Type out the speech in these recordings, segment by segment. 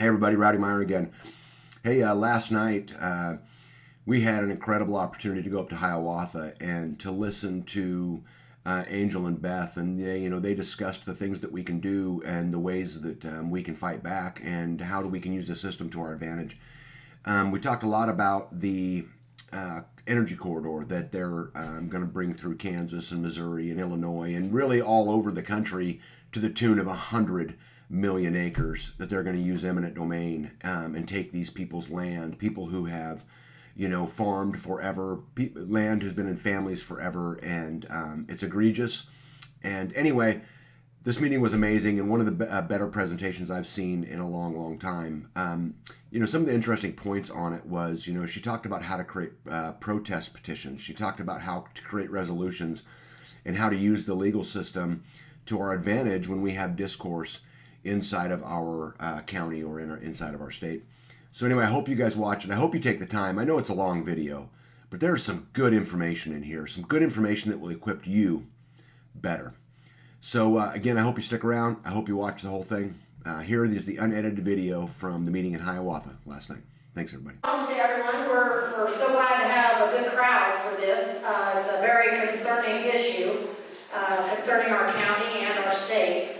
Hey everybody, Rowdy Meyer again. Hey, last night we had an incredible opportunity to go up to Hiawatha and to listen to Angel and Beth, and they discussed the things that we can do and the ways that we can fight back and how we can use the system to our advantage. We talked a lot about the energy corridor that they're going to bring through Kansas and Missouri and Illinois and really all over the country to the tune of 100 million acres that they're going to use eminent domain and take these people's land, people who have, farmed forever, land has been in families forever, and it's egregious. And anyway, this meeting was amazing and one of the better presentations I've seen in a long, long time. Some of the interesting points on it was, she talked about how to create protest petitions. She talked about how to create resolutions and how to use the legal system to our advantage when we have discourse inside of our county or inside of our state. So anyway, I hope you guys watch it. I hope you take the time. I know it's a long video, but there's some good information in here, some good information that will equip you better. So again, I hope you stick around. I hope you watch the whole thing. Here is the unedited video from the meeting in Hiawatha last night. Thanks, everybody. Welcome to everyone. We're so glad to have a good crowd for this. It's a very concerning issue concerning our county and our state.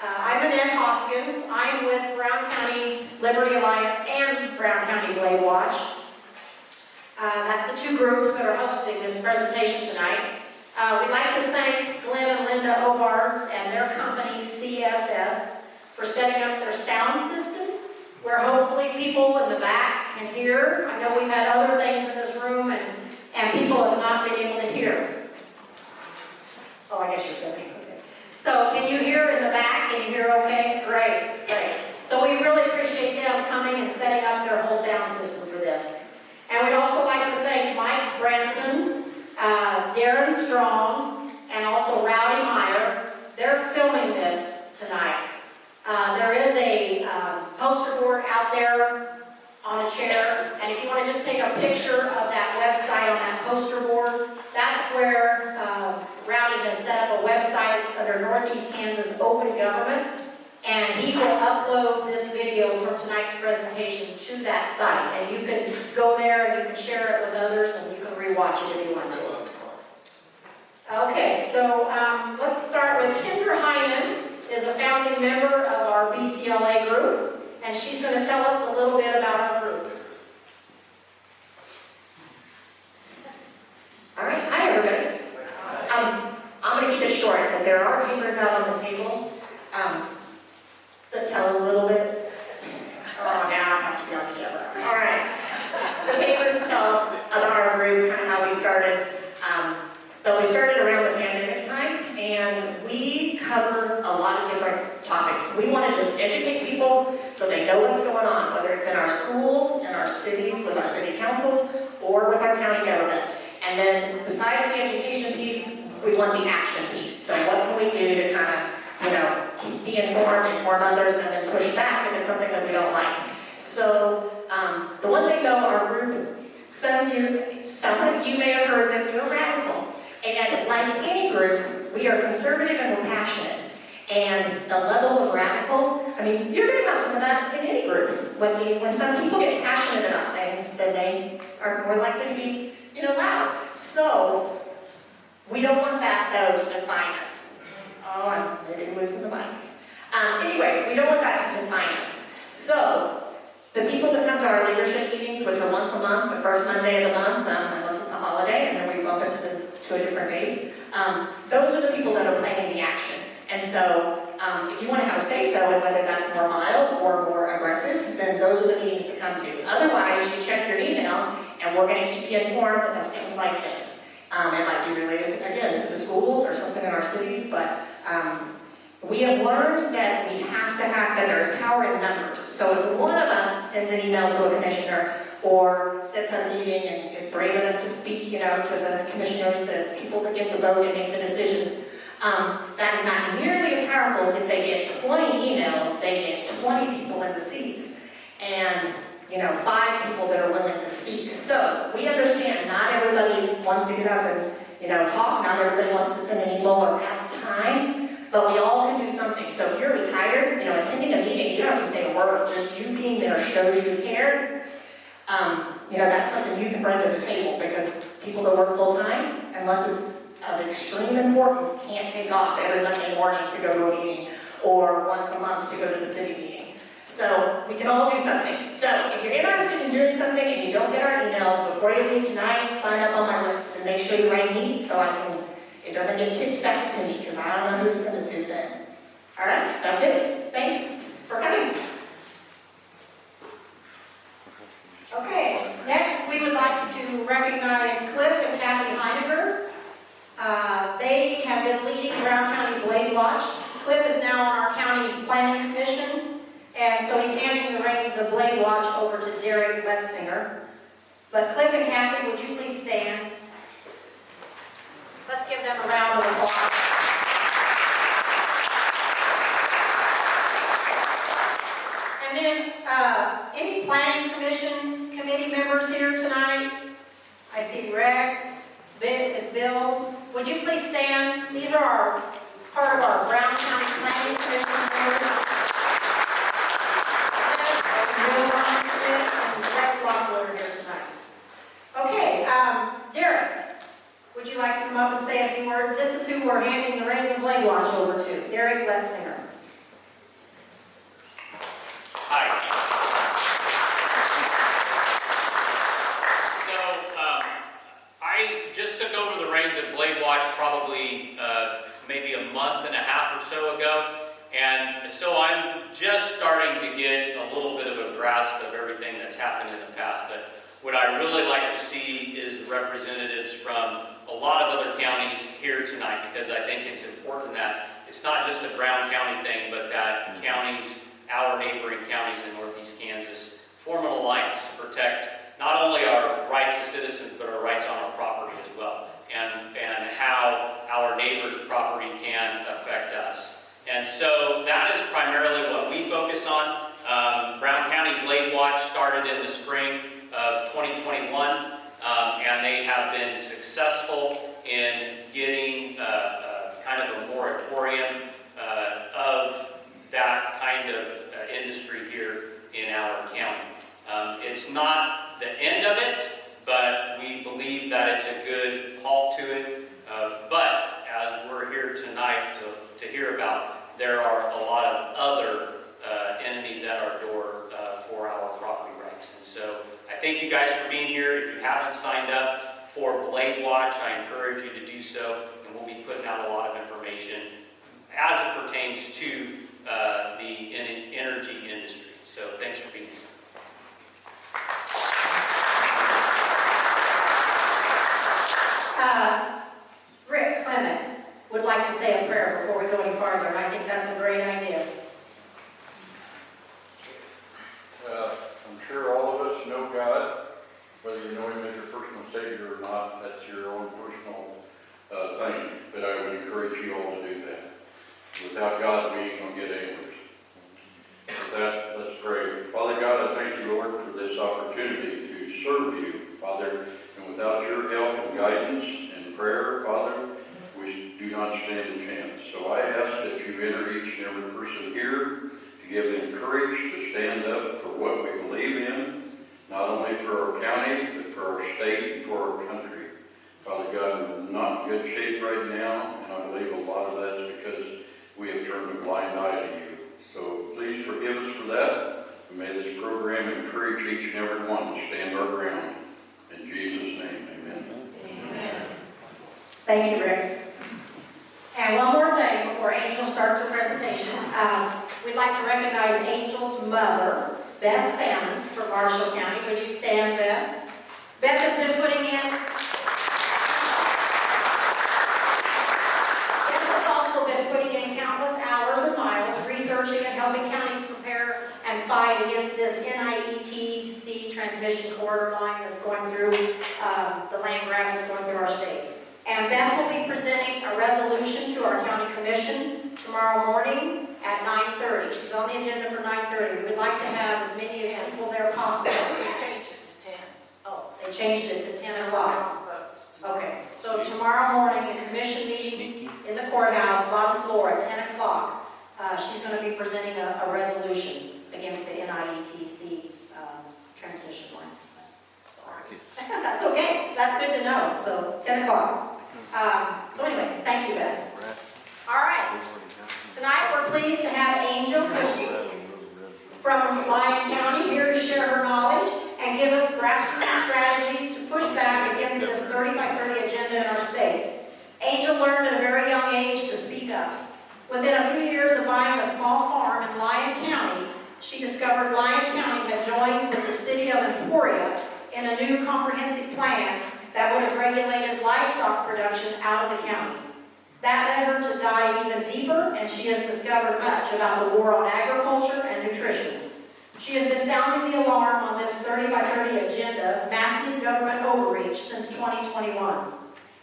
I'm Annette Hoskins. I'm with Brown County Liberty Alliance and Brown County Blade Watch. That's the two groups that are hosting this presentation tonight. We'd like to thank Glenn and Linda Obards and their company CSS for setting up their sound system, where hopefully people in the back can hear. I know we've had other things in this room and people have not been able to hear. Oh, I guess you're saying. So can you hear in the back? Can you hear okay? Great. So we really appreciate them coming and setting up their whole sound system for this. And we'd also like to thank Mike Branson, Darren Strong, and also Rowdy Meyer. They're filming this tonight. There is a poster board out there on a chair, and if you want to just take a picture of that website on that poster board, that's where Rowdy has set up a website. It's under Northeast Kansas Open Government, and he will upload this video from tonight's presentation to that site, and you can go there and you can share it with others, and you can rewatch it if you want to. Okay, so let's start with Kendra Heinen, is a founding member of our BCLA group, and she's going to tell us a little bit about our group. All right, hi everybody. I'm going to keep it short, but there are papers out on the table that tell a little bit. Oh, now I have to be on camera. All right. The papers tell about our group, kind of how we started. But we started around the pandemic time, and we cover a lot of different topics. We want to just educate people so they know what's going on, whether it's in our schools, in our cities, with our city councils, or with our county government. And then besides the education piece, we want the action piece. So what can we do to kind of, be informed, inform others, and then push back if it's something that we don't like. So the one thing though, our group, some of you may have heard that we are radical. And like any group, we are conservative and we're passionate. And the level of radical, you're going to have some of that in any group. When some people get passionate about things, then they are more likely to be, loud. So we don't want that, though, to define us. Oh, I'm maybe losing the mic. Anyway, we don't want that to define us. So the people that come to our leadership meetings, which are once a month, the first Monday of the month, unless it's a holiday, and then we bump it to a different date, those are the people that are planning the action. And so if you want to have a say-so in whether that's more mild or more aggressive, then those are the meetings to come to. Otherwise, you check your email, and we're going to keep you informed of things like this. It might be related, again, to the schools or something in our cities, but we have learned that we have to have, that there's power in numbers. So if one of us sends an email to a commissioner or sits at a meeting and is brave enough to speak, to the commissioners, the people that get the vote and make the decisions, that is not nearly as powerful as if they get 20 emails, they get 20 people in the seats, and 5 people that are willing to speak. So we understand not everybody wants to get up and talk, not everybody wants to send an email or has time. but we all can do something. So if you're retired, attending a meeting, you don't have to say a word, just you being there shows you care. That's something you can bring to the table, because people that work full-time, unless it's of extreme importance, can't take off every Monday morning to go to a meeting, or once a month to go to the city meeting. So we can all do something. So if you're interested in doing something and you don't get our emails, before you leave tonight, sign up on my list and make sure you write needs so it doesn't get kicked back to me, because I don't know who to send it to then. All right, that's it. Thanks for coming. Okay, next we would like to recognize Cliff and Kathy Heiniger. They have been leading Brown County Blade Watch. Cliff is now on our county's planning commission, and so he's handing the reins of Blade Watch over to Derek Letzinger. But Cliff and Kathy, would you please stand? Let's give them a round of applause. And then, any planning committee members here tonight? I see Rex, Bill. Would you please stand? These are part of our Brown County Planning Commission members. Bill Schmidt and Rex Lockwood are here tonight. Okay, Derek, would you like to come up and say a few words? This is who we're handing the reins of Blade Watch over to, Derek Letzinger. Hi. I just took over the reins of Blade Watch probably maybe a month and a half or so ago, and so I'm just starting to get a little bit of a grasp of everything that's happened in the past. But what I really like to see is representatives from a lot of other counties here tonight, because I think it's important that it's not just a Brown County thing, but that counties, our neighboring counties in Northeast Kansas, form an alliance to protect not only our rights as citizens, but our rights on our property as well, and how our neighbor's property can affect us. And so that is primarily what we focus on. Brown County Blade Watch started in the spring of 2021, and they have been successful in getting kind of a moratorium of that kind of industry here in our county. It's not the end of it, but we believe that it's a good halt to it. But as we're here tonight to hear about, there are a lot of other enemies at our door for our property rights. And so I thank you guys for being here. If you haven't signed up for Blade Watch, I encourage you to do so, and we'll be putting out a lot of information as it pertains to the energy industry. So thanks for being here. Rick Clement would like to say a prayer before we go any farther, and I think that's a great idea. I'm sure all of us know God, whether you know Him as your personal Savior or not. That's your own personal thing, but I would encourage you all to do that. Without God, we ain't going to get anywhere. With that, let's pray. Father God, I thank you, Lord, for this opportunity to serve you, Father. And without your help and guidance and prayer, Father, we do not stand a chance. So I ask that you enter each and every person here to give them courage to stand up for what we believe in, not only for our county, but for our state and for our country. Father God, we're not in good shape right now, and I believe a lot of that's because we have turned a blind eye to you. So please forgive us for that. And may this program encourage each and every one to stand our ground. In Jesus' name, amen. Amen. Thank you, Rick. And one more thing before Angel starts her presentation. We'd like to recognize Angel's mother, Beth Sammons from Marshall County. Would you stand, Beth? Beth has been putting in... Beth has also been putting in countless hours and miles researching and helping counties prepare and fight against this NIETC transmission corridor line that's going through the land grab that's going through our state. And Beth will be presenting a resolution to our county commission tomorrow morning at 9:30. She's on the agenda for 9:30. We would like to have as many people there possible. They changed it to 10. Oh, they changed it to 10 o'clock. Okay, so tomorrow morning, the commission meeting in the courthouse, bottom floor at 10 presenting a resolution against the NIETC transmission line. Sorry. That's okay. That's good to know. So 10 o'clock. So anyway, thank you, Beth. All right. Tonight we're pleased to have Angel Cushing from Lyon County here to share her knowledge and give us grassroots strategies to push back against this 30 by 30 agenda in our state. Angel learned at a very young age to speak up. Within a few years of buying a small farm in Lyon County, she discovered Lyon County had joined with the city of Emporia in a new comprehensive plan that would have regulated livestock production out of the county. That led her to dive even deeper, and she has discovered much about the war on agriculture and nutrition. She has been sounding the alarm on this 30 by 30 agenda, massive government overreach, since 2021.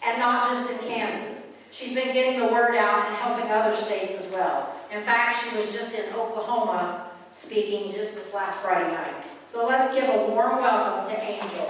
And not just in Kansas. She's been getting the word out and helping other states as well. In fact, she was just in Oklahoma speaking just this last Friday night. So let's give a warm welcome to Angel.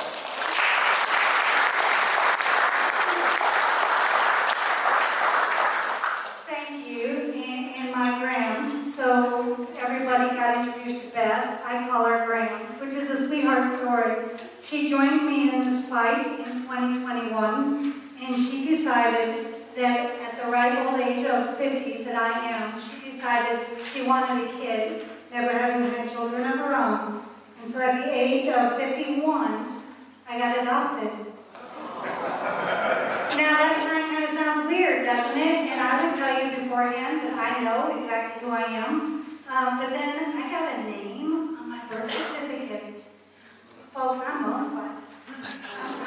Thank you, and my Grams. So everybody got introduced to Beth. I call her Grams, which is a sweetheart story. She joined me in this fight in 2021, and she decided that at the ripe old age of 50 that I am, she decided she wanted a kid, never having had children of her own. And so at the age of 51, I got adopted. Now that kind of sounds weird, doesn't it? And I would tell you beforehand that I know exactly who I am. But then I got a name on my birth certificate. Folks, I'm bona fide.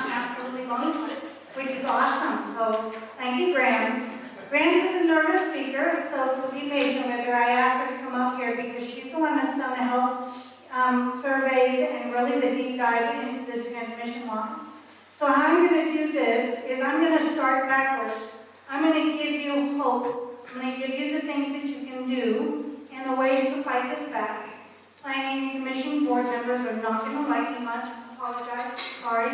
I'm absolutely bona fide, which is awesome. So thank you, Grams. Grams is a nervous speaker, so be patient with her. I asked her to come up here because she's the one that's done the health surveys and really the deep dive into this transmission lines. So how I'm going to do this is I'm going to start backwards. I'm going to give you hope. I'm going to give you the things that you can do and the ways to fight this back. Planning and commission board members are not going to like me much. I apologize. Sorry.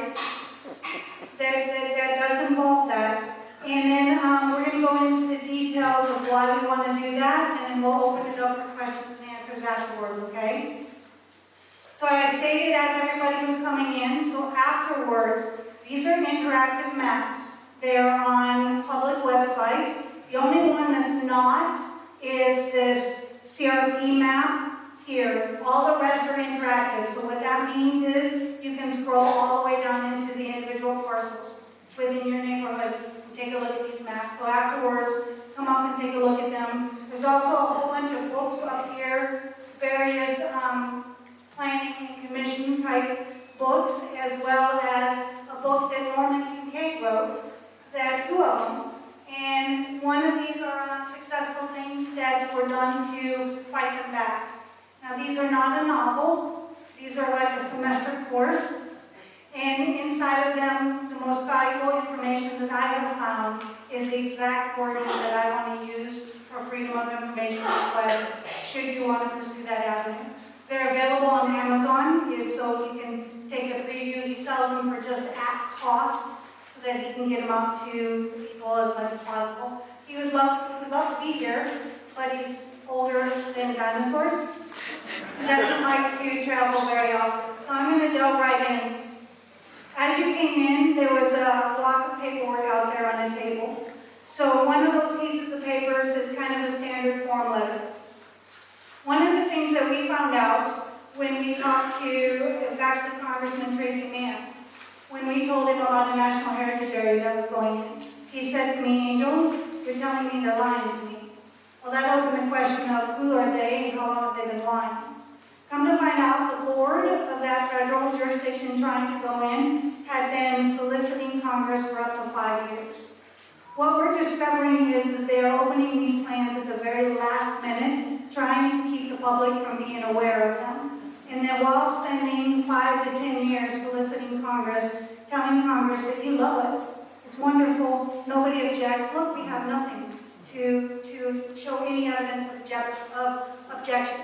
That does involve that. And then we're going to go into the details of why we want to do that, and then we'll open it up for questions and answers afterwards, okay? So I stated as everybody was coming in, so afterwards, these are interactive maps. They are on public websites. The only one that's not is this CRP map here. All the rest are interactive. So what that means is you can scroll all the way down into the individual parcels within your neighborhood and take a look at these maps. So afterwards, come up and take a look at them. There's also a whole bunch of books up here, various planning and commission type books, as well as a book that Norman Kincaid wrote. There are two of them. And one of these are on successful things that were done to fight them back. Now these are not a novel. These are like a semester course. And inside of them, the most valuable information that I have found is the exact wording that I want to use for Freedom of Information request, should you want to pursue that avenue. They're available on Amazon, so you can take a preview. He sells them for just at cost, so that he can get them out to people as much as possible. He would love to be here, but he's older than dinosaurs. He doesn't like to travel very often. So I'm going to delve right in. As you came in, there was a block of paperwork out there on the table. So one of those pieces of papers is kind of a standard form letter. One of the things that we found out when we talked to, it was actually Congressman Tracy Mann, when we told him about the National Heritage Area that was going in, he said to me, Angel, you're telling me they're lying to me. Well, that opened the question of who are they and how long have they been lying. Come to find out, the board of that federal jurisdiction trying to go in had been soliciting Congress for up to 5 years. What we're discovering is they are opening these plans at the very last minute, trying to keep the public from being aware of them. And then while spending 5 to 10 years soliciting Congress, telling Congress that you love it, it's wonderful, nobody objects. Look, we have nothing to show any evidence of objection.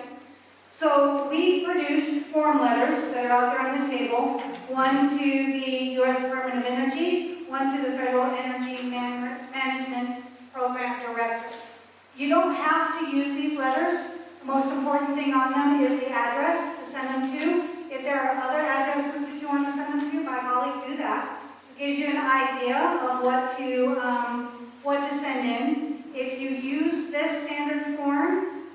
So we produced form letters that are out there on the table, one to the U.S. Department of Energy, one to the Federal Energy Management Program Director. You don't have to use these letters. Most important thing on them is the address to send them to. If there are other addresses that you want to send them to, by golly, do that. It gives you an idea of what to send in. If you use this standard form,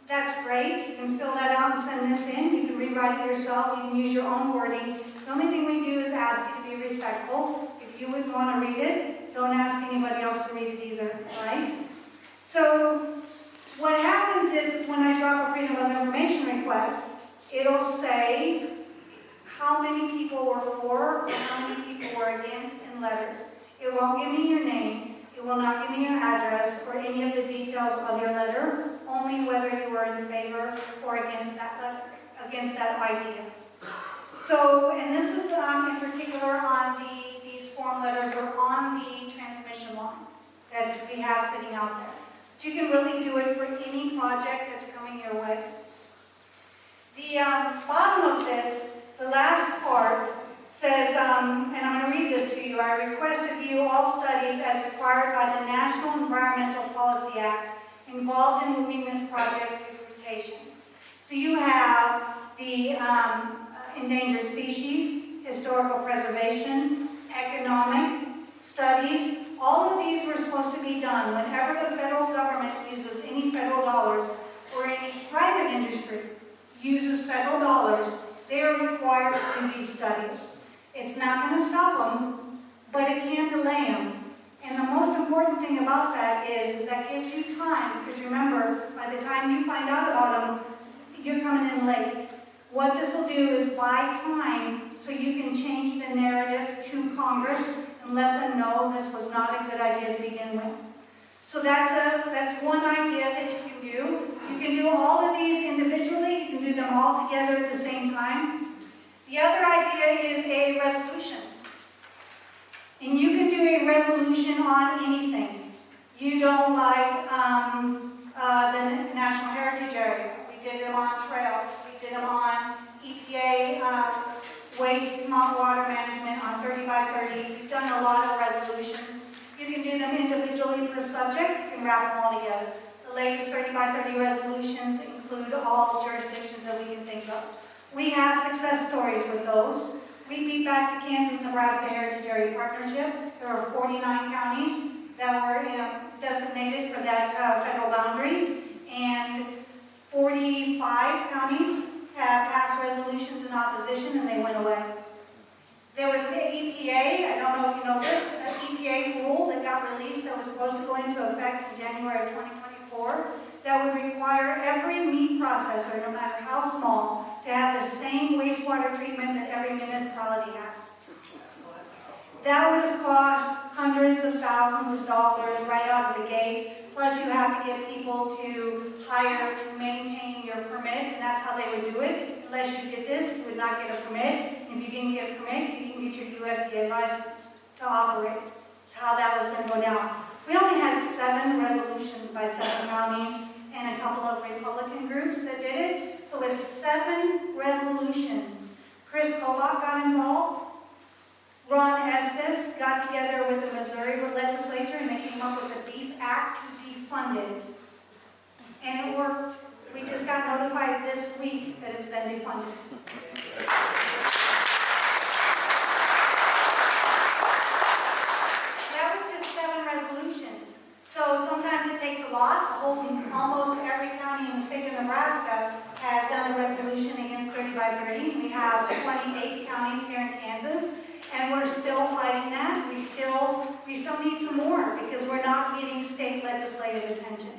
that's great. You can fill that out and send this in. You can rewrite it yourself. You can use your own wording. The only thing we do is ask you to be respectful. If you wouldn't want to read it, don't ask anybody else to read it either, all right? So what happens is when I drop a Freedom of Information request, it'll say how many people were for or how many people were against in letters. It won't give me your name. It will not give me your address or any of the details of your letter, only whether you are in favor or against that letter, against that idea. So, and this is in particular on these form letters or on the transmission line that we have sitting out there. But you can really do it for any project that's coming your way. The bottom of this, the last part, says, and I'm going to read this to you, I request of you all studies as required by the National Environmental Policy Act involved in moving this project to fruition. So you have the endangered species, historical preservation, economic studies. All of these were supposed to be done whenever the federal government uses any federal dollars or any private industry uses federal dollars, they are required to do these studies. It's not going to stop them, but it can delay them. And the most important thing about that is that gives you time, because remember, by the time you find out about them, you're coming in late. What this will do is buy time so you can change the narrative to Congress and let them know this was not a good idea to begin with. So that's one idea that you can do. You can do all of these individually. You can do them all together at the same time. The other idea is a resolution. And you can do a resolution on anything. You don't like the National Heritage Area. We did them on trails. We did them on EPA waste, not water management on 30 by 30. We've done a lot of resolutions. You can do them individually per subject. You can wrap them all together. The latest 30 by 30 resolutions include all jurisdictions that we can think of. We have success stories with those. We beat back the Kansas-Nebraska Heritage Area Partnership. There are 49 counties that were designated for that federal boundary, and 45 counties have passed resolutions in opposition, and they went away. There was the EPA, I don't know if you know this, an EPA rule that got released that was supposed to go into effect in January of 2024 that would require every meat processor, no matter how small, to have the same wastewater treatment that every municipality has. That would have cost hundreds of thousands of dollars right out of the gate, plus you have to get people to hire to maintain your permit, and that's how they would do it. Unless you did this, you would not get a permit. If you didn't get a permit, you didn't get your USDA license to operate. That's how that was going to go down. We only had 7 resolutions by 7 counties and a couple of Republican groups that did it. So with 7 resolutions, Chris Kobach got involved. Ron Estes got together with the Missouri legislature and they came up with the Beef Act to defund it. And it worked. We just got notified this week that it's been defunded. That was just 7 resolutions. So sometimes it takes a lot. Almost every county in the state of Nebraska has done a resolution against 30 by 30. We have 28 counties here in Kansas, and we're still fighting that. We still need some more because we're not getting state legislative attention.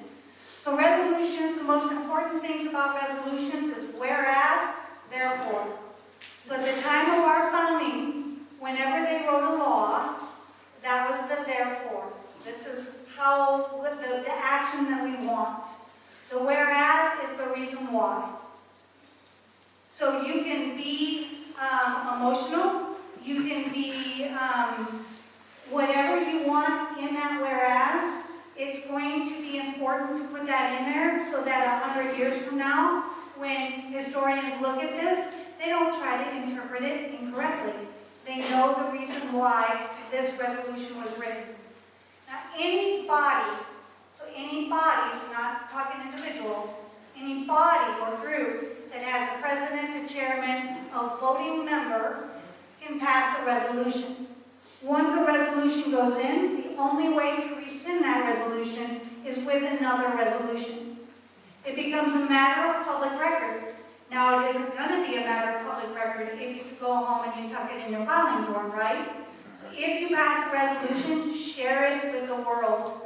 So resolutions, the most important things about resolutions is whereas, therefore. So at the time of our founding, whenever they wrote a law, that was the therefore. This is how the action that we want. The whereas is the reason why. So you can be emotional, you can be whatever you want in that whereas. It's going to be important to put that in there so that 100 years from now, when historians look at this, they don't try to interpret it incorrectly. They know the reason why this resolution was written. Now, any body, so any body, so not talking individual, any body or group that has a president, a chairman, a voting member can pass a resolution. Once a resolution goes in, the only way to rescind that resolution is with another resolution. It becomes a matter of public record. Now, it isn't going to be a matter of public record if you go home and you tuck it in your filing drawer, right? So if you pass a resolution, share it with the world.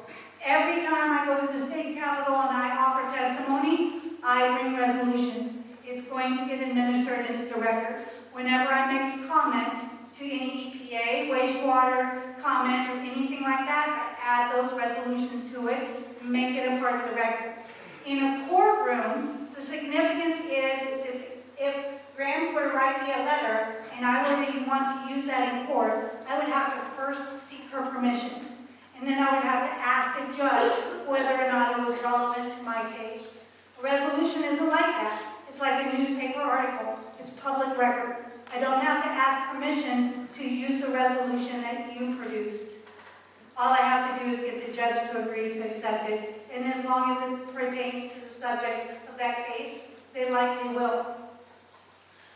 Every time I go to the state capitol and I offer testimony, I bring resolutions. It's going to get administered into the record. Whenever I make a comment to any EPA, wastewater comment, or anything like that, I add those resolutions to it and make it a part of the record. In a courtroom, the significance is if Grams were to write me a letter and I were to want to use that in court, I would have to first seek her permission. And then I would have to ask the judge whether or not it was relevant to my case. A resolution isn't like that. It's like a newspaper article. It's public record. I don't have to ask permission to use the resolution that you produced. All I have to do is get the judge to agree to accept it. And as long as it pertains to the subject of that case, they likely will.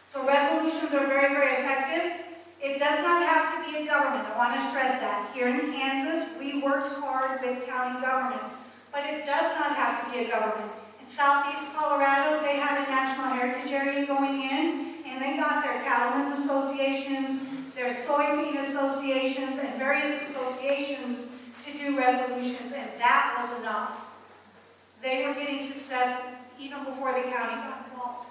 So resolutions are very, very effective. It does not have to be a government. I want to stress that. Here in Kansas, we worked hard with county governments, but it does not have to be a government. In southeast Colorado, they had a national heritage area going in, and they got their cattlemen's associations, their soybean associations, and various associations to do resolutions, and that was enough. They were getting success even before the county got involved.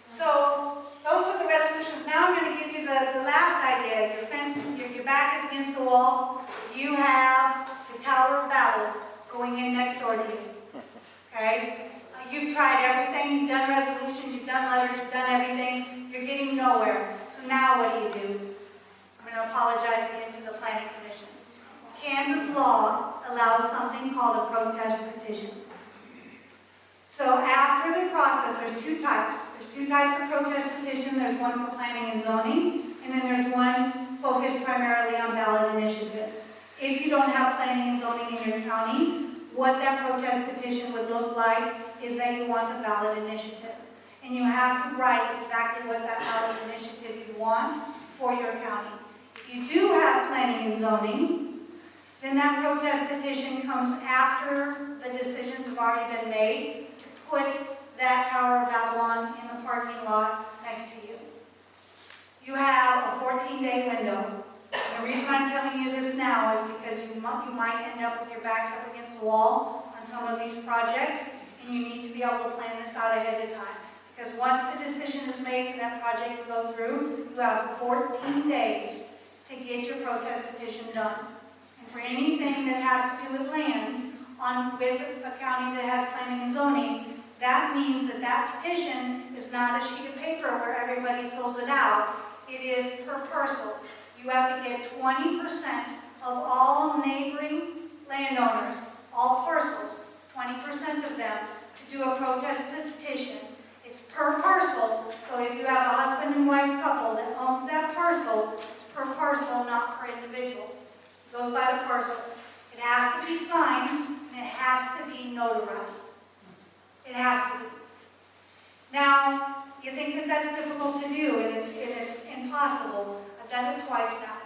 So those are the resolutions. Now I'm going to give you the last idea. Your fence, your back is against the wall. You have the Tower of Babel going in next door to you. Okay? You've tried everything. You've done resolutions. You've done letters. You've done everything. You're getting nowhere. So now what do? I'm going to apologize again to the Planning Commission. Kansas law allows something called a protest petition. So after the process, there's two types. There's two types of protest petition. There's one for planning and zoning, and then there's one focused primarily on ballot initiatives. If you don't have planning and zoning in your county, what that protest petition would look like is that you want a ballot initiative. And you have to write exactly what that ballot initiative you want for your county. If you do have planning and zoning, then that protest petition comes after the decisions have already been made to put that Tower of Babylon in the parking lot next to you. You have a 14-day window. And the reason I'm telling you this now is because you might end up with your backs up against the wall on some of these projects, and you need to be able to plan this out ahead of time. Because once the decision is made for that project to go through, you have 14 days to get your protest petition done. And for anything that has to do with land, with a county that has planning and zoning, that means that that petition is not a sheet of paper where everybody fills it out. It is per parcel. You have to get 20% of all neighboring landowners, all parcels, 20% of them, to do a protest petition. It's per parcel, so if you have a husband and wife couple that owns that parcel, it's per parcel, not per individual. It goes by the parcel. It has to be signed, and it has to be notarized. It has to be. Now, you think that that's difficult to do, and it's impossible. I've done it twice now.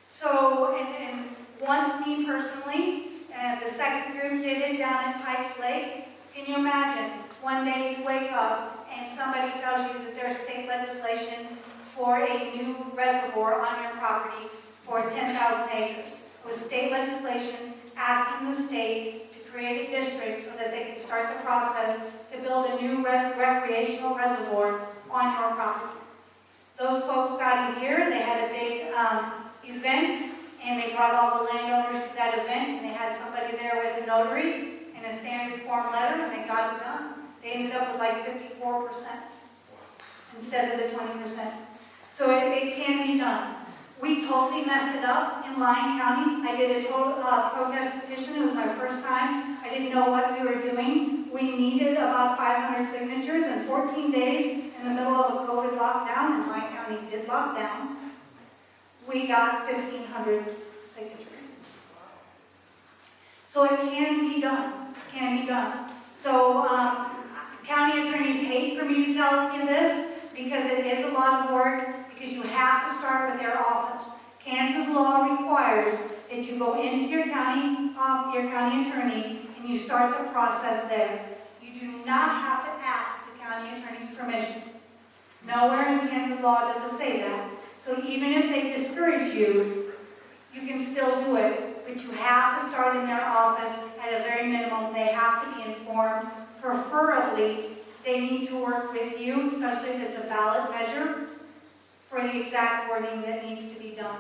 So, and once me personally, and the second group did it down at Pikes Lake. Can you imagine? One day you wake up and somebody tells you that there's state legislation for a new reservoir on your property for 10,000 acres. With state legislation asking the state to create a district so that they can start the process to build a new recreational reservoir on your property. Those folks got in here, they had a big event, and they brought all the landowners to that event, and they had somebody there with a notary and a standard form letter, and they got it done. They ended up with like 54% instead of the 20%. So it can be done. We totally messed it up in Lyon County. I did a total protest petition. It was my first time. I didn't know what we were doing. We needed about 500 signatures in 14 days in the middle of a COVID lockdown, and Lyon County did lock down. We got 1,500 signatures. So it can be done. It can be done. So, county attorneys hate for me to tell you this because it is a lot of work, because you have to start with their office. Kansas law requires that you go into your county attorney, and you start the process there. You do not have to ask the county attorney's permission. Nowhere in Kansas law does it say that. So even if they discourage you, you can still do it, but you have to start in their office. At a very minimum, they have to be informed. Preferably, they need to work with you, especially if it's a ballot measure, for the exact wording that needs to be done.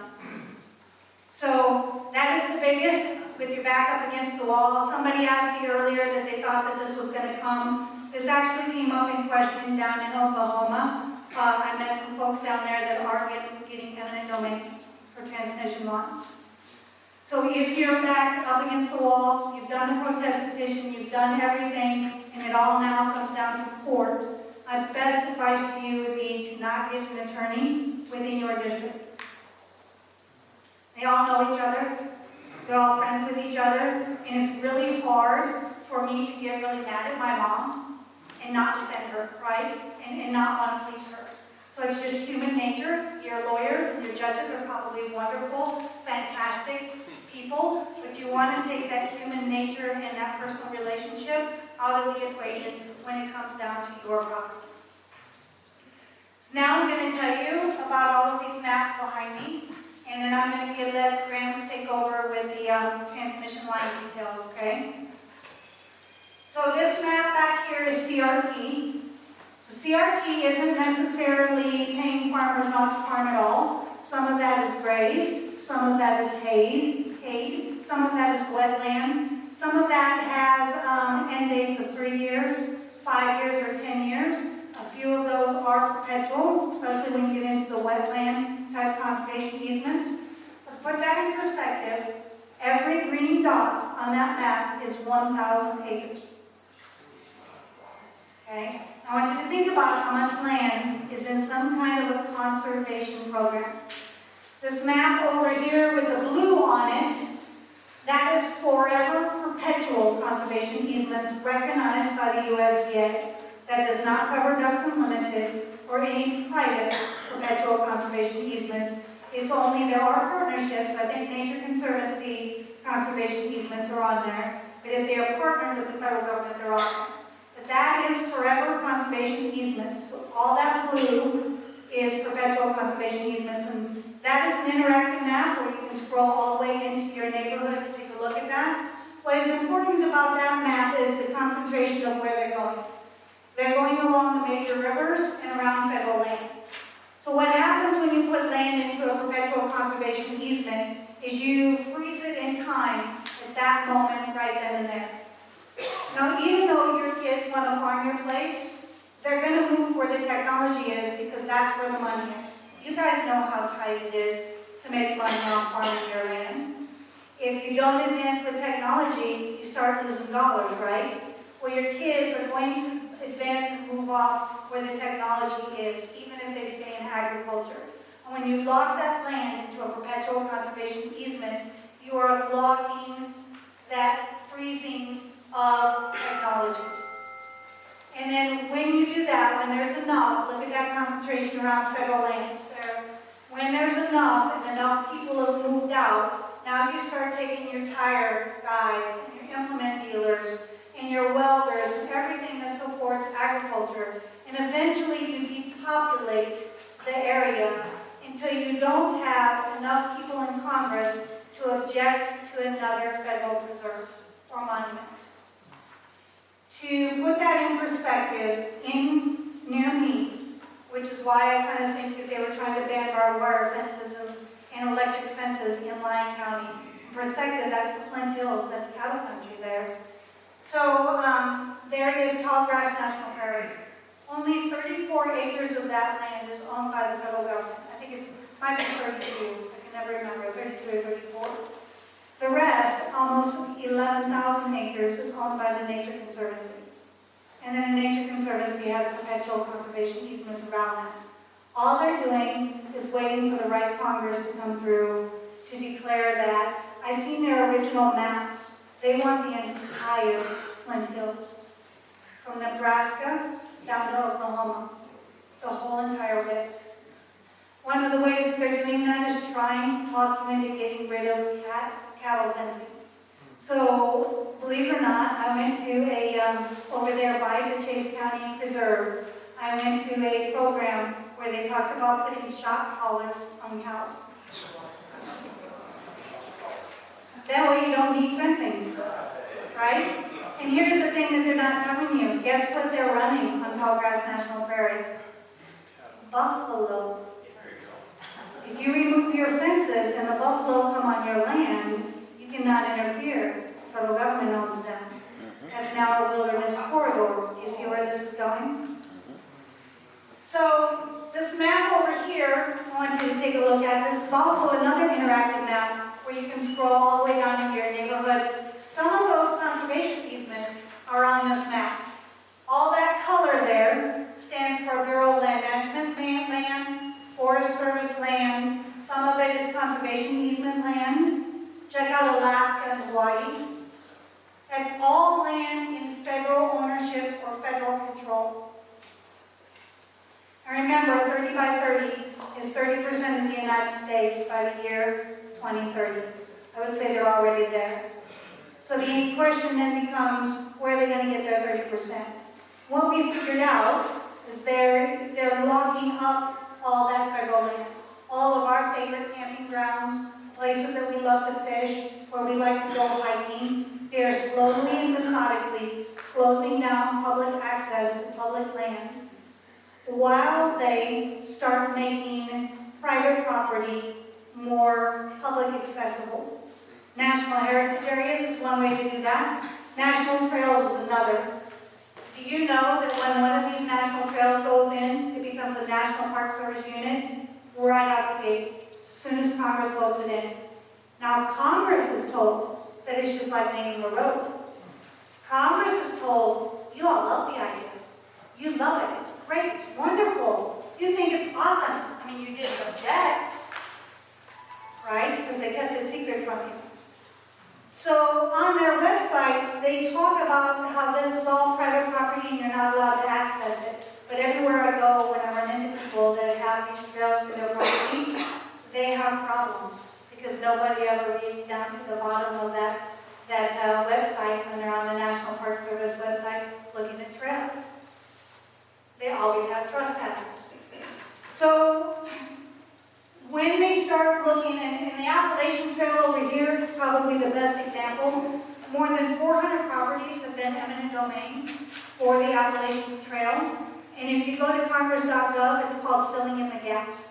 So that is the biggest, with your back up against the wall. Somebody asked me earlier that they thought that this was going to come. This actually came up in question down in Oklahoma. I met some folks down there that are getting eminent domain for transmission lines. So if you're back up against the wall, you've done a protest petition, you've done everything, and it all now comes down to court, my best advice to you would be to not get an attorney within your district. They all know each other, they're all friends with each other, and it's really hard for me to get really mad at my mom and not defend her, right? And not want to please her. So it's just human nature. Your lawyers and your judges are probably wonderful, fantastic people, but you want to take that human nature and that personal relationship out of the equation when it comes down to your property. So now I'm going to tell you about all of these maps behind me, and then I'm going to let Grams take over with the transmission line details, okay? So this map back here is CRP. So CRP isn't necessarily paying farmers not to farm at all. Some of that is grazed, some of that is hay, some of that is wetlands, some of that has end dates of 3 years, 5 years, or 10 years. A few of those are perpetual, especially when you get into the wetland type conservation easements. So to put that in perspective, every green dot on that map is 1,000 acres. Okay? I want you to think about how much land is in some kind of a conservation program. This map over here with the blue on it, that is forever perpetual conservation easements recognized by the USDA. That does not cover Ducks Unlimited or any private perpetual conservation easements. It's only, there are partnerships. I think Nature Conservancy conservation easements are on there. But if they are partnered with the federal government, they're on there. But that is forever conservation easements. So all that blue is perpetual conservation easements. And that is an interactive map where you can scroll all the way into your neighborhood and take a look at that. What is important about that map is the concentration of where they're going. They're going along the major rivers and around federal land. So what happens when you put land into a perpetual conservation easement is you freeze it in time at that moment right then and there. Now, even though your kids want to farm your place, they're going to move where the technology is because that's where the money is. You guys know how tight it is to make money off farming your land. If you don't advance with technology, you start losing dollars, right? Well, your kids are going to advance and move off where the technology is, even if they stay in agriculture. And when you lock that land into a perpetual conservation easement, you are blocking that freezing of technology. And then when you do that, when there's enough, look at that concentration around federal lands there. When there's enough and enough people have moved out, now you start taking your tire guys and your implement dealers and your welders and everything that supports agriculture, and eventually you depopulate the area until you don't have enough people in Congress to object to another federal preserve or monument. To put that in perspective, near me, which is why I kind of think that they were trying to ban barbed wire fences and electric fences in Lyon County. In perspective, that's the Flint Hills, that's cattle country there. So there is Tallgrass National Prairie. Only 34 acres of that land is owned by the federal government. I think it might be 32, I can never remember, 32 or 34. The rest, almost 11,000 acres, is owned by the Nature Conservancy. And then the Nature Conservancy has perpetual conservation easements around that. All they're doing is waiting for the right Congress to come through to declare that. I've seen their original maps. They want the entire Flint Hills. from Nebraska down to Oklahoma, the whole entire width. One of the ways that they're doing that is trying to talk you into getting rid of cattle fencing. So, believe it or not, I went to over there by the Chase County Preserve, I went to a program where they talked about putting shock collars on cows. That way you don't need fencing, right? And here's the thing that they're not telling you. Guess what they're running on Tallgrass National Prairie? Buffalo. If you remove your fences and the buffalo come on your land, you cannot interfere. The federal government owns them. That's now a wilderness corridor. Do you see where this is going? So this map over here, I want you to take a look at. This is also another interactive map where you can scroll all the way down into your neighborhood. Some of those conservation easements are on this map. All that color there stands for Bureau of Land Management land, Forest Service land. Some of it is conservation easement land. Check out Alaska and Hawaii. That's all land in federal ownership or federal control. And remember, 30 by 30 is 30% of the United States by the year 2030. I would say they're already there. So the question then becomes, where are they going to get their 30%? What we figured out is they're locking up all that federal land. All of our favorite camping grounds, places that we love to fish, where we like to go hiking, they're slowly and methodically closing down public access to public land while they start making private property more public accessible. National heritage areas is one way to do that. National trails is another. Do you know that when one of these national trails goes in, it becomes a National Park Service unit right out the gate, as soon as Congress votes it in? Now Congress is told that it's just like naming a road. Congress is told, you all love the idea. You love it. It's great. It's wonderful. You think it's awesome. I mean, you didn't object, right? Because they kept it secret from you. So on their website, they talk about how this is all private property and you're not allowed to access it. But everywhere I go, when I run into people that have these trails to their property, they have problems because nobody ever reads down to the bottom of that website when they're on the National Park Service website looking at trails. They always have trespassers. So when they start looking, and the Appalachian Trail over here is probably the best example. More than 400 properties have been eminent domain for the Appalachian Trail. And if you go to congress.gov, it's called Filling in the Gaps.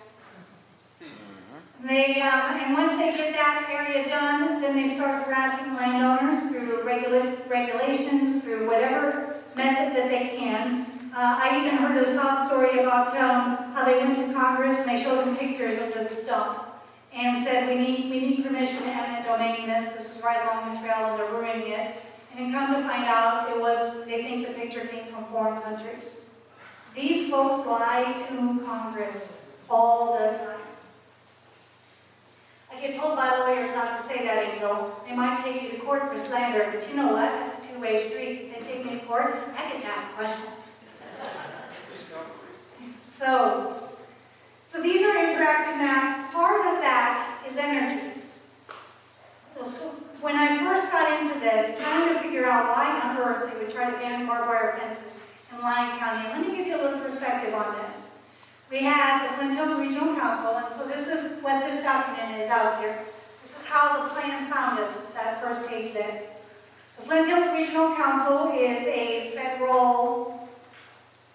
And once they get that area done, then they start harassing landowners through regulations, through whatever method that they can. I even heard a sob story about how they went to Congress and they showed them pictures of this dump and said, we need permission to eminent domain this. This is right along the trail and they're ruining it. And then come to find out they think the picture came from foreign countries. These folks lie to Congress all the time. I get told by lawyers not to say that, Angel. They might take you to court for slander, but you know what? That's a two-way street. They take me to court, I get to ask questions. So these are interactive maps. Part of that is energy. So when I first got into this, trying to figure out why on earth they would try to ban barbed wire fences in Lyon County, and let me give you a little perspective on this. We had the Flint Hills Regional Council, and so this is what this document is out here. This is how the plan found us, that first page there. The Flint Hills Regional Council is a federal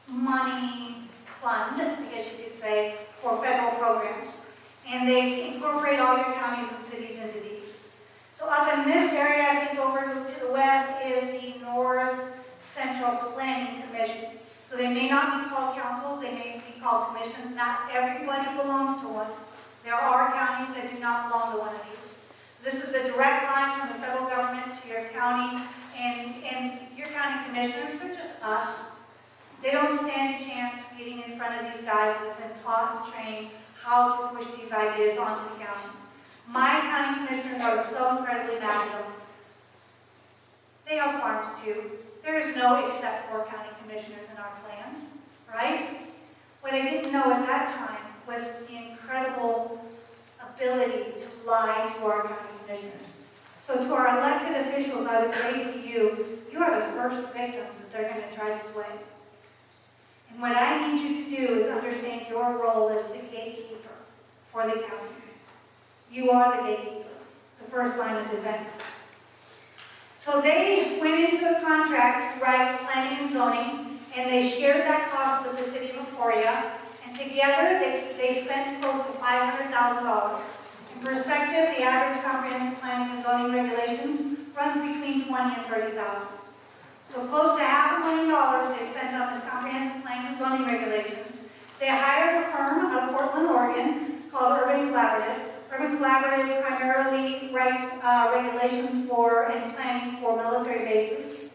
money fund, I guess you could say, for federal programs. And they incorporate all your counties and cities into these. So up in this area, I think over to the west, is the North Central Planning Commission. So they may not be called councils, they may be called commissions. Not everybody belongs to one. There are counties that do not belong to one of these. This is a direct line from the federal government to your county, and your county commissioners, they're just us. They don't stand a chance getting in front of these guys that have been taught and trained how to push these ideas onto the county. My county commissioners are so incredibly mad at them. They have farms too. there is no except for county commissioners in our plans, right? What I didn't know at that time was the incredible ability to lie to our county commissioners. So to our elected officials, I would say to you, you are the first victims that they're going to try to sway. And what I need you to do is understand your role as the gatekeeper for the county. You are the gatekeeper, the first line of defense. So they went into a contract to write planning and zoning, and they shared that cost with the city of Emporia, and together they spent close to $500,000. In perspective, the average comprehensive planning and zoning regulations runs between $20,000 and $30,000. So close to $500,000 they spent on this comprehensive planning and zoning regulations. They hired a firm out of Portland, Oregon called Urban Collaborative. Urban Collaborative primarily writes regulations for and planning for military bases.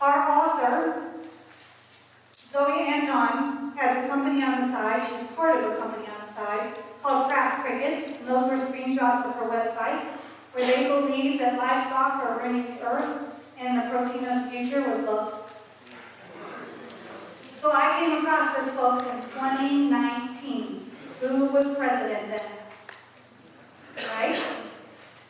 Our author, Zoe Anton, has a company on the side. She's part of a company on the side called Craft Crickets. And those were screenshots of her website, where they believe that livestock are ruining the earth and the protein of the future was bugs. So I came across this, folks, in 2019. Who was president then? Right?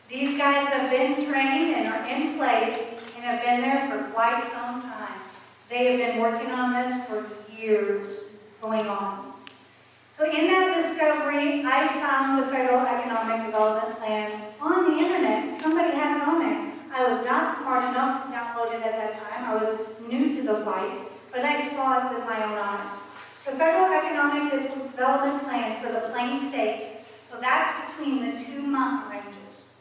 These guys have been trained and are in place and have been there for quite some time. They have been working on this for years going on. So in that discovery, I found the Federal Economic Development Plan on the internet. Somebody had it on there. I was not smart enough to download it at that time. I was new to the fight, but I saw it with my own eyes. The Federal Economic Development Plan for the Plain States, so that's between the two mountain ranges,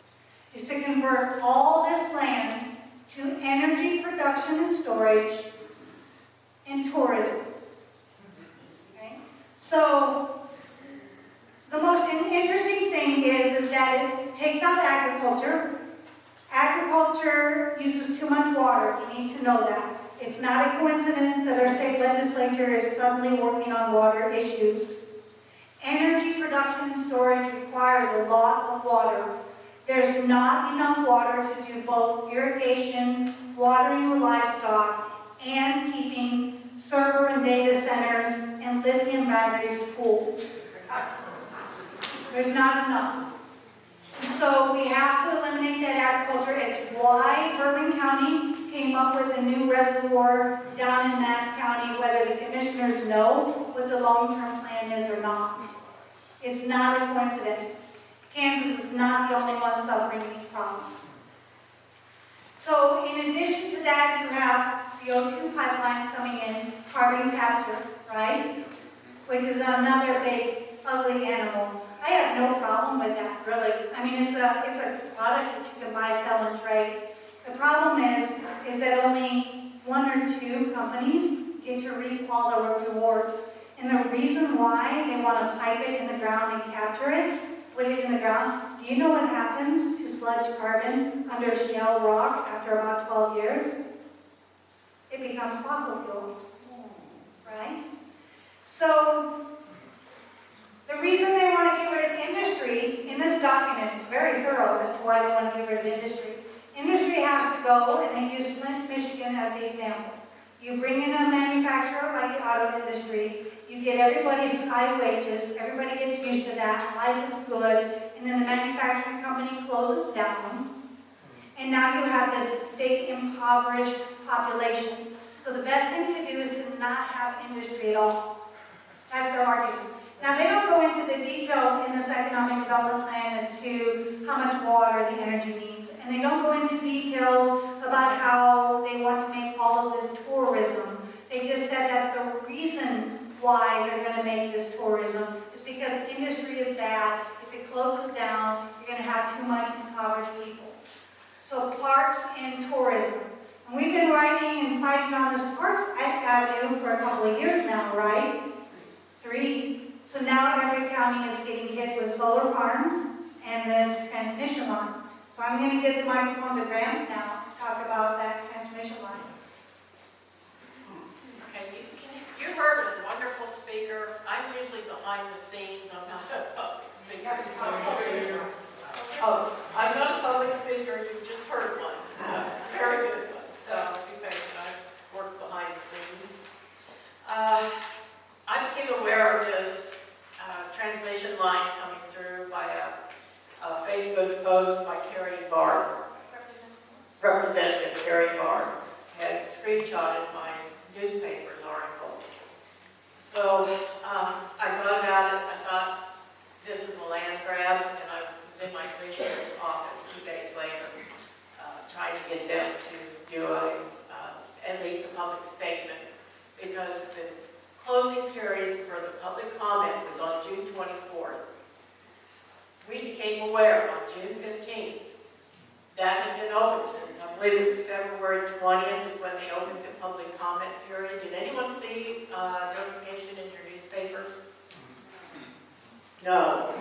is to convert all this land to energy production and storage and tourism. Okay? So the most interesting thing is that it takes out agriculture. Agriculture uses too much water. You need to know that. It's not a coincidence that our state legislature is suddenly working on water issues. Energy production and storage requires a lot of water. There's not enough water to do both irrigation, watering the livestock, and keeping server and data centers and lithium batteries cooled. There's not enough. So we have to eliminate that agriculture. It's why Bourbon County came up with a new reservoir down in that county, whether the commissioners know what the long-term plan is or not. It's not a coincidence. Kansas is not the only one suffering these problems. So in addition to that, you have CO2 pipelines coming in, carbon capture, right? Which is another big, ugly animal. I have no problem with that, really. I mean, it's a product that you can buy, sell, and trade. The problem is that only one or two companies get to reap all the rewards. And the reason why they want to pipe it in the ground and capture it, put it in the ground, do you know what happens to sludge carbon under shale rock after about 12 years? It becomes fossil fuel, right? So the reason they want to get rid of industry, in this document, is very thorough as to why they want to get rid of industry. Industry has to go, and they use Flint, Michigan as the example. You bring in a manufacturer like the auto industry, you get everybody's high wages, everybody gets used to that, life is good, and then the manufacturing company closes down, and now you have this big impoverished population. So the best thing to do is to not have industry at all. That's their argument. Now, they don't go into the details in this economic development plan as to how much water the energy needs. And they don't go into details about how they want to make all of this tourism. They just said that's the reason why they're going to make this tourism. It's because industry is bad. If it closes down, you're going to have too much impoverished people. So parks and tourism. And we've been writing and fighting on this Parks Avenue for a couple of years now, right? 3. So now every county is getting hit with solar farms and this transmission line. So I'm going to give the microphone to Grams now to talk about that transmission line. Okay, you heard a wonderful speaker. I'm usually behind the scenes. I'm not a public speaker. Oh, I'm not a public speaker. You just heard one. Very good one. So be patient. I thought about it, I thought, this is a land grab, and I was in my commissioner's office 2 days later, trying to get them to do at least a public statement, because the closing period for the public comment was on June 24th. We became aware on June 15th. That had been open since, I believe it was February 20th is when they opened the public comment period. Did anyone see notification in your newspapers? No.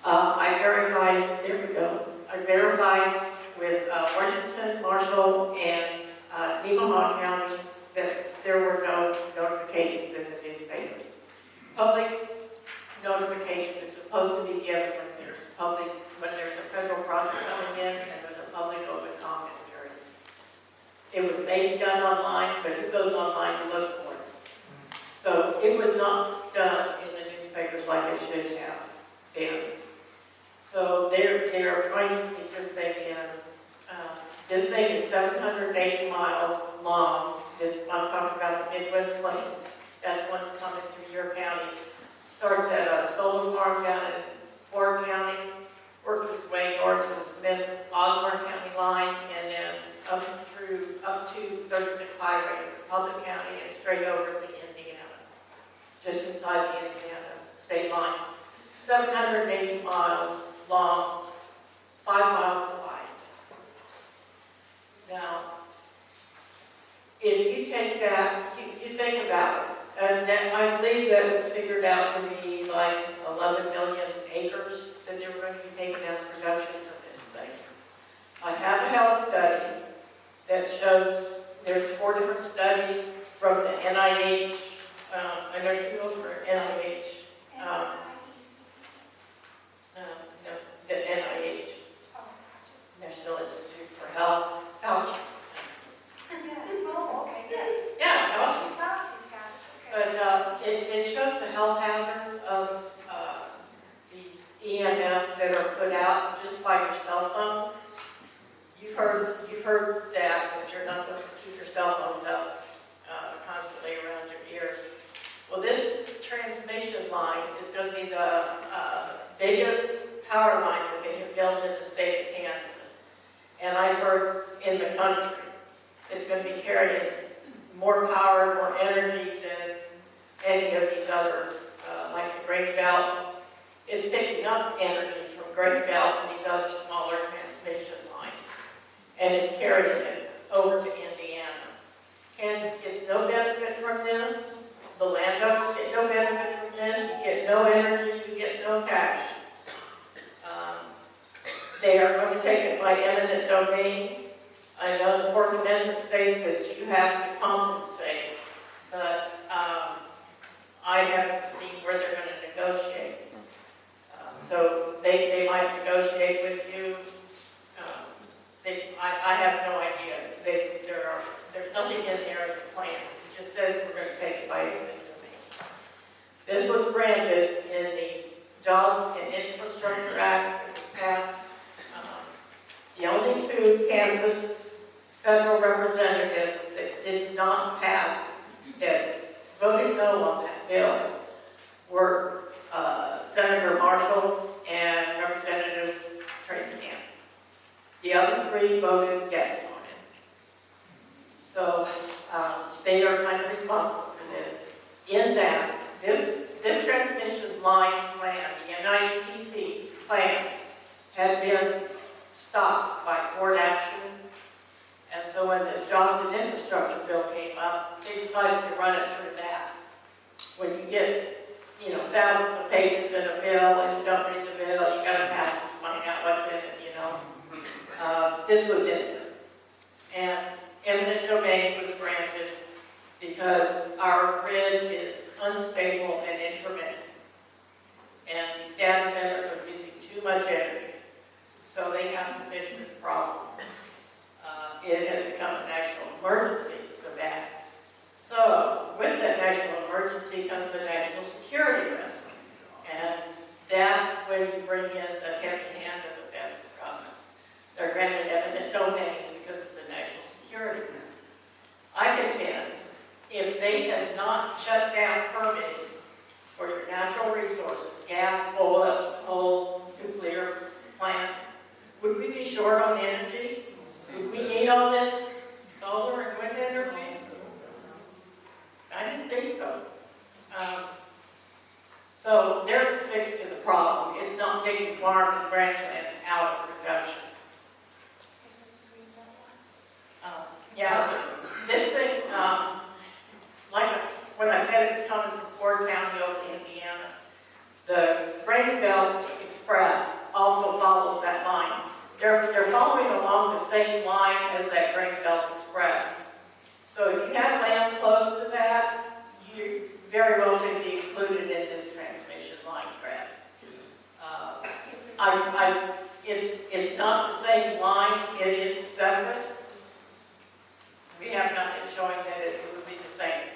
I verified, there we go. I verified with Washington, Marshall, and Nemaha County that there were no notifications in the newspapers. Public notification is supposed to be given when there's a federal project coming in and there's a public open comment period. It was maybe done online, but who goes online to look for it? So it was not done in the newspapers like it should have been. So they're trying to sneak this thing in. This thing is 780 miles long. I'm talking about the Midwest Plains. That's one coming through your county. Starts at a solar farm down in Ford County, works its way north to the Smith-Osborne County line, and then up to 36 Highway, Republic County, and straight over to Indiana, just inside the Indiana state line. 780 miles long, 5 miles wide. Now, if you take that, you think about it, and then I believe that was figured out to be like 11 million acres that they were going to be taking out of production from this thing. I have a health study that shows there's 4 different studies from the NIH. I know 2 of them are NIH. The NIH, National Institute for Health, Fauci's. Oh, okay, yes. Yeah, Fauci's. Fauci's got it, okay. But it shows the health hazards of these EMFs that are put out just by your cell phone. You've heard that you're not supposed to keep your cell phones up constantly around your ears. Well, this transmission line is going to be the biggest power line that they have built in the state of Kansas. And I've heard in the country, it's going to be carrying more power, more energy than any of these other, like the Great Belt. It's picking up energy from Great Belt and these other smaller transmission lines. And it's carrying it over to Indiana. Kansas gets no benefit from this. The landowners get no benefit from this. You get no energy, you get no cash. They are going to take it by eminent domain. I know the Fourth Amendment states that you have to compensate, but I haven't seen where they're going to negotiate. So they might negotiate with you. I have no idea. There's nothing in there in the plan. It just says we're going to take it by eminent domain. This was granted in the Jobs and Infrastructure Act that was passed. The only 2 Kansas federal representatives that did not pass, that voted no on that bill, were Senator Marshall and Representative Tracy Camp. The other 3 voted yes on it. So they are kind of responsible for this. In that, this transmission line plan, the NIETC plan, had been stopped by court action. And so when this Jobs and Infrastructure bill came up, they decided to run it through that. When you get, thousands of pages in a bill and you don't read the bill, you got to pass it to find out what's in it, This was in it. And eminent domain was granted because our grid is unstable and intermittent. And these data centers are using too much energy. So they have to fix this problem. It has become a national emergency, so bad. So with that national emergency comes a national security risk. And that's So there's a fix to the problem. It's not taking farm and ranchland out of production. Yeah, this thing, like when I said it was coming from Ford County over to Indiana, the Grain Belt Express also follows that line. They're following along the same line as that Grain Belt Express. So if you have land close to that, you very well could be included in this transmission line grant. It's not the same line, it is separate. We have nothing showing that it would be the same.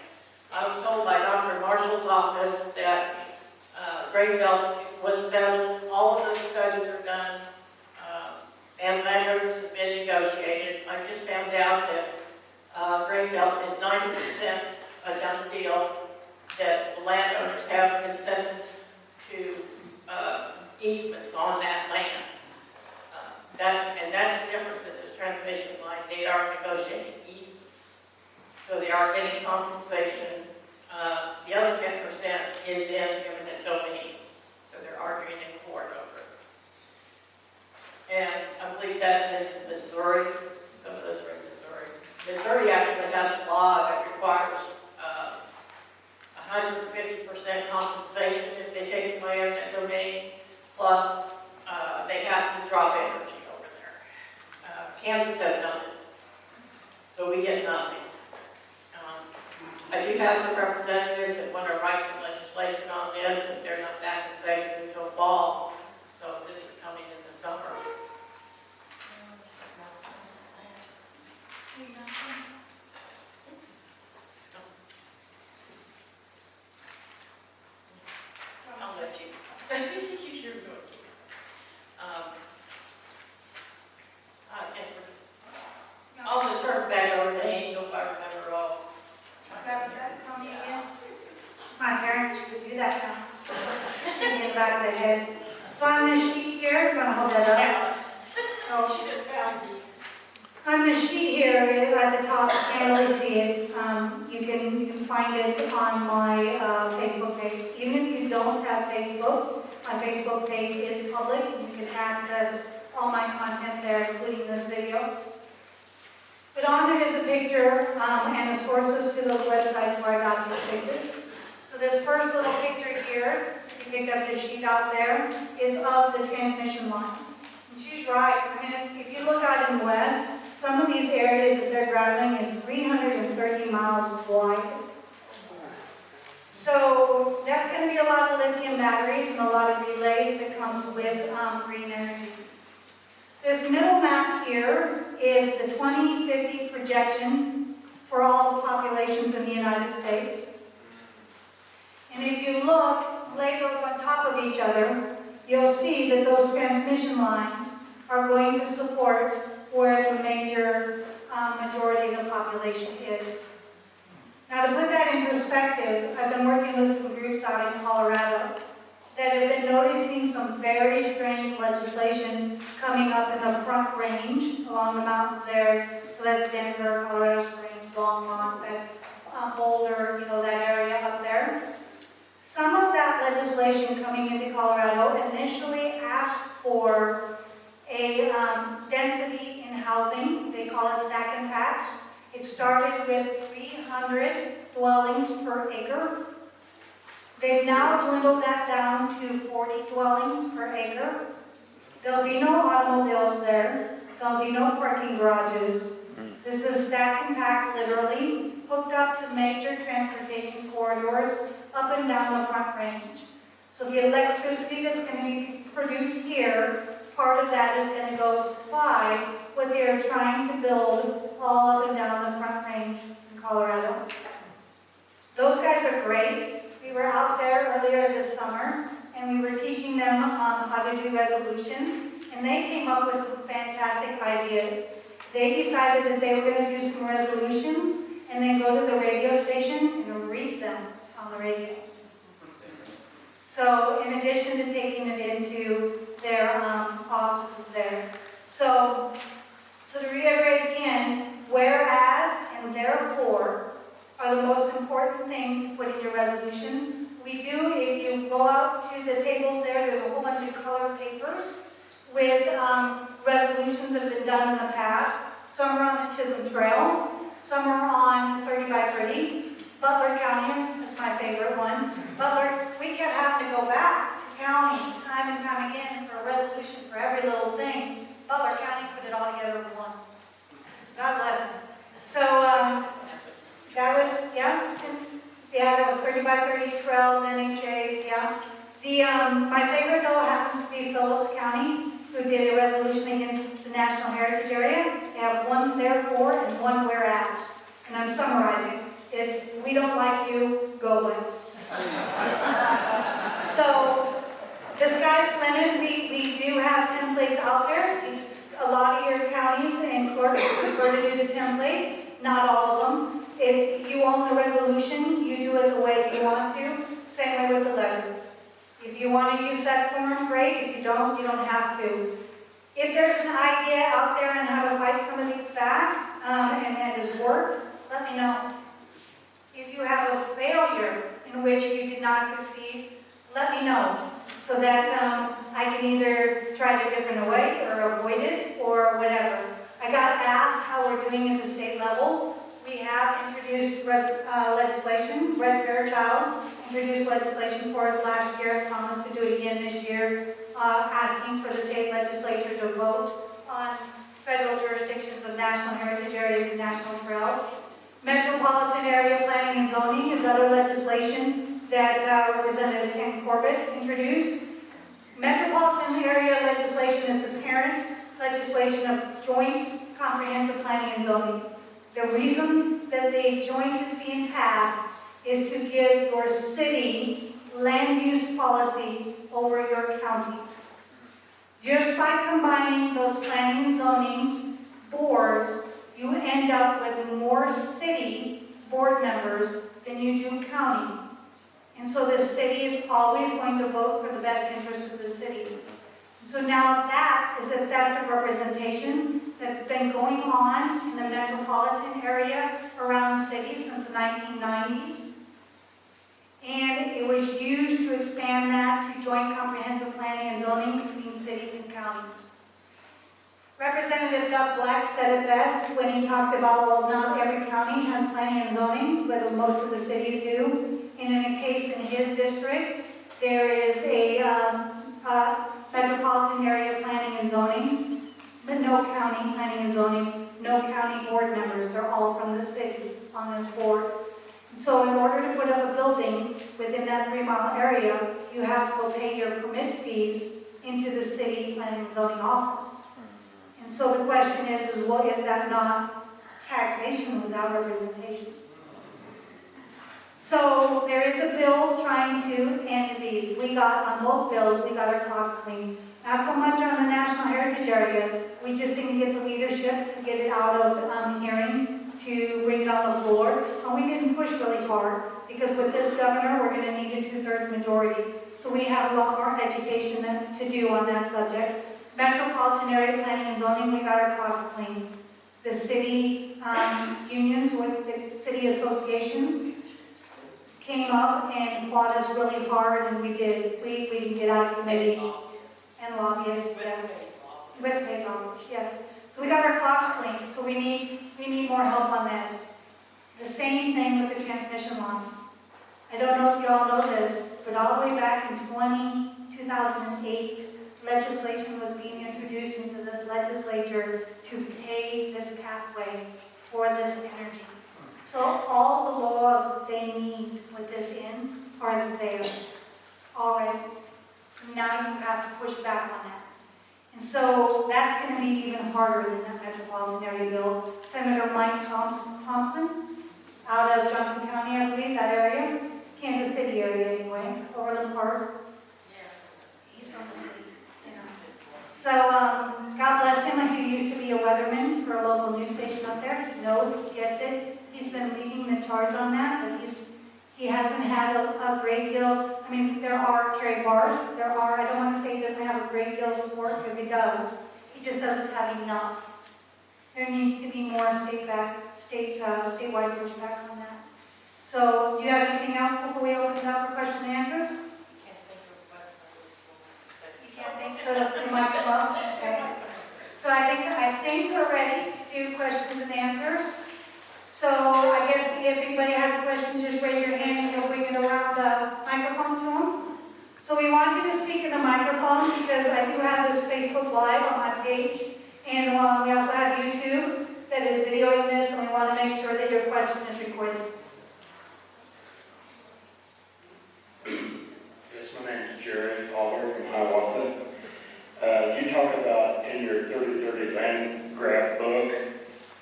I was told by Dr. Marshall's office that Grain Belt was settled, all of those studies are done, and landowners have been negotiated. I just found out that Grain Belt is 90% a done deal, that the landowners have consented to easements on that land. That is different than this transmission line. They are negotiating easements. So they are getting compensation. The other 10% is in eminent domain. So they're arguing in court over it. And I believe that's in Missouri. Some of those are in Missouri. Missouri actually has a law that requires 150% compensation if they take away eminent domain, plus they have to drop energy over there. Kansas has done it, so we get nothing. I do have some representatives that want to write some legislation on this, but they're not back in session until fall, so this is coming in the summer. I'll let you. You sure do it. I'll just turn it back over to Angel if I remember all. Tell me again. My parents could do that now. In the back of the head. So on this sheet here, I'm gonna hold that up. Yeah, So she just found these. on this sheet here, at the top, you can't really see it. You can find it on my Facebook page. Even if you don't have Facebook, my Facebook page is public. You can access all my content there, including this video. But on it is a picture and the sources to those websites where I got these pictures. So this first little picture here, you picked up this sheet out there, is of the transmission line. And she's right. I mean, if you look out in west, some of these areas that they're graveling is 330 miles wide. So that's going to be a lot of lithium batteries and a lot of relays that comes with green energy. This middle map here is the 2050 projection for all the populations in the United States. And if you look, lay those on top of each other, you'll see that those transmission lines are going to support where the major majority of the population is. Now, to put that in perspective, I've been working with some groups out in Colorado that have been noticing some very strange legislation coming up in the Front Range along the mountains there. So that's Denver, Colorado Springs, Longmont, that Boulder, that area up there. Some of that legislation coming into Colorado initially asked for a density in housing. They call it stack and packs. It started with 300 dwellings per acre. They've now dwindled that down to 40 dwellings per acre. There'll be no automobiles there. There'll be no parking garages. This is stack and pack, literally, hooked up to major transportation corridors up and down the Front Range. So the electricity that's going to be produced here, part of that is going to go supply what they're trying to build all up and down the Front Range in Colorado. Those guys are great. We were out there earlier this summer, and we were teaching them how to do resolutions, and they came up with some fantastic ideas. They decided that they were going to do some resolutions, and then go to the radio station and read them on the radio. So, in addition to taking it into their offices there. So to reiterate again, whereas and therefore are the most important things to put in your resolutions. We do, if you go go out to the tables there's a whole bunch of colored papers with resolutions that have been done in the past. Some are on the Chisholm Trail, some are on 30 by 30. Butler County is my favorite one. Butler, we kept having to go back to counties time and time again for a resolution for every little thing. Butler County put it all together in one. God bless them. So that was, that was 30 by 30 trails, NHAs, yeah. My favorite though happens to be Phillips County, who did a resolution against the National Heritage Area. They have one therefore and one whereas. And I'm summarizing. It's, we don't like you, go away. So, the sky's the limit. We do have templates out there. A lot of your counties and clerks prefer to do the templates, not all of them. If you own the resolution, you do it the way you want to. Same way with the letter. If you want to use that form, great. If you don't have to. If there's an idea out there on how to fight some of these back, and that has worked, let me know. If you have a failure in which you did not succeed, let me know so that I can either try it a different way or avoid it or whatever. I got asked how we're doing at the state level. We have introduced legislation. Brett Fairchild introduced legislation for us last year and promised to do it again this year, asking for the state legislature to vote on federal jurisdictions of national heritage areas and national trails. Metropolitan area planning and zoning is other legislation that Representative Ken Corbett introduced. Metropolitan area legislation is the parent legislation of joint comprehensive planning and zoning. The reason that the joint is being passed is to give your city land use policy over your county. Just by combining those planning and zoning boards, you end up with more city board members than you do county. And so the city is always going to vote for the best interest of the city. So now that is effective representation that's been going on in the metropolitan area around cities since the 1990s. And it was used to expand that to joint comprehensive planning and zoning between cities and counties. Representative Doug Black said it best when he talked about, well, not every county has planning and zoning, but most of the cities do. And in a case in his district, there is a metropolitan area planning and zoning, but no county planning and zoning, no county board members. They're all from the city on this board. So in order to put up a building within that 3-mile area, you have to go pay your permit fees into the city planning and zoning office. And so the question is what is that not taxation without representation? So there is a bill trying to end these. We got, on both bills, we got our clocks clean. Not so much on the National Heritage Area. We just didn't get the leadership to get it out of hearing, to bring it on the floor. And we didn't push really hard, because with this governor, we're going to need a 2/3 majority. So we have a lot more education to do on that subject. Metropolitan area planning and zoning, we got our clocks clean. The city unions, with the city associations, came up and fought us really hard, and we didn't get out of committee. And lobbyists, yeah. With paid lobbyists, yes. So we got our clocks clean, so we need more help on this. The same thing with the transmission lines. I don't know if you all know this, but all the way back in 2008, legislation was being introduced into this legislature to pave this pathway for this energy. So all the laws they need to put this in are there already. So now you have to push back on that. And so that's going to be even harder than that metropolitan area bill. Senator Mike Thompson, out of Johnson County, I believe, that area, Kansas City area anyway, Overland Park. He's from the city, you know. So God bless him. He used to be a weatherman for a local news station out there. He knows, he gets it. He's been leading the charge on that, but he hasn't had a great deal. I mean, there are Kerry Barth. I don't want to say he doesn't have a great deal of support, because he does. He just doesn't have enough. There needs to be more statewide pushback on that. So, do you have anything else before we open it up for question and answers? Can't think to questions and answers. So I guess if anybody has a question, just raise your hand and they'll bring it around the microphone to them. So we want you to speak in the microphone because I do have this Facebook Live on my page. And we also have YouTube that is videoing this, and we want to make sure that your question is recorded. Yes, my name is Jerry Oliver from Hiawatha. You talk about in your 30/30 land grab book,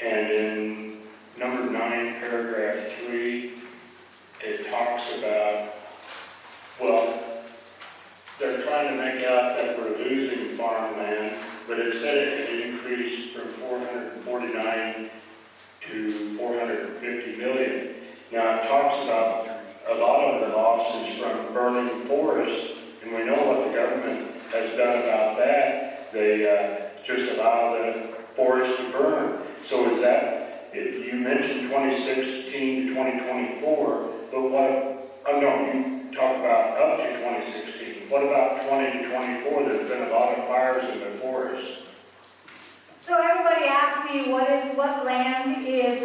and in number 9, paragraph 3, it talks about, well, they're trying to make out that we're losing farmland, but it said it had increased from 449 to 450 million. Now it talks about a lot of the losses from burning forests, and we know what the government has done about that. They just allow the forest to burn. So is that, you mentioned 2016 to 2024, but what, no, you talk about up to 2016. What about 20 to 24? There's been a lot of fires in the forest. So everybody asks me what land is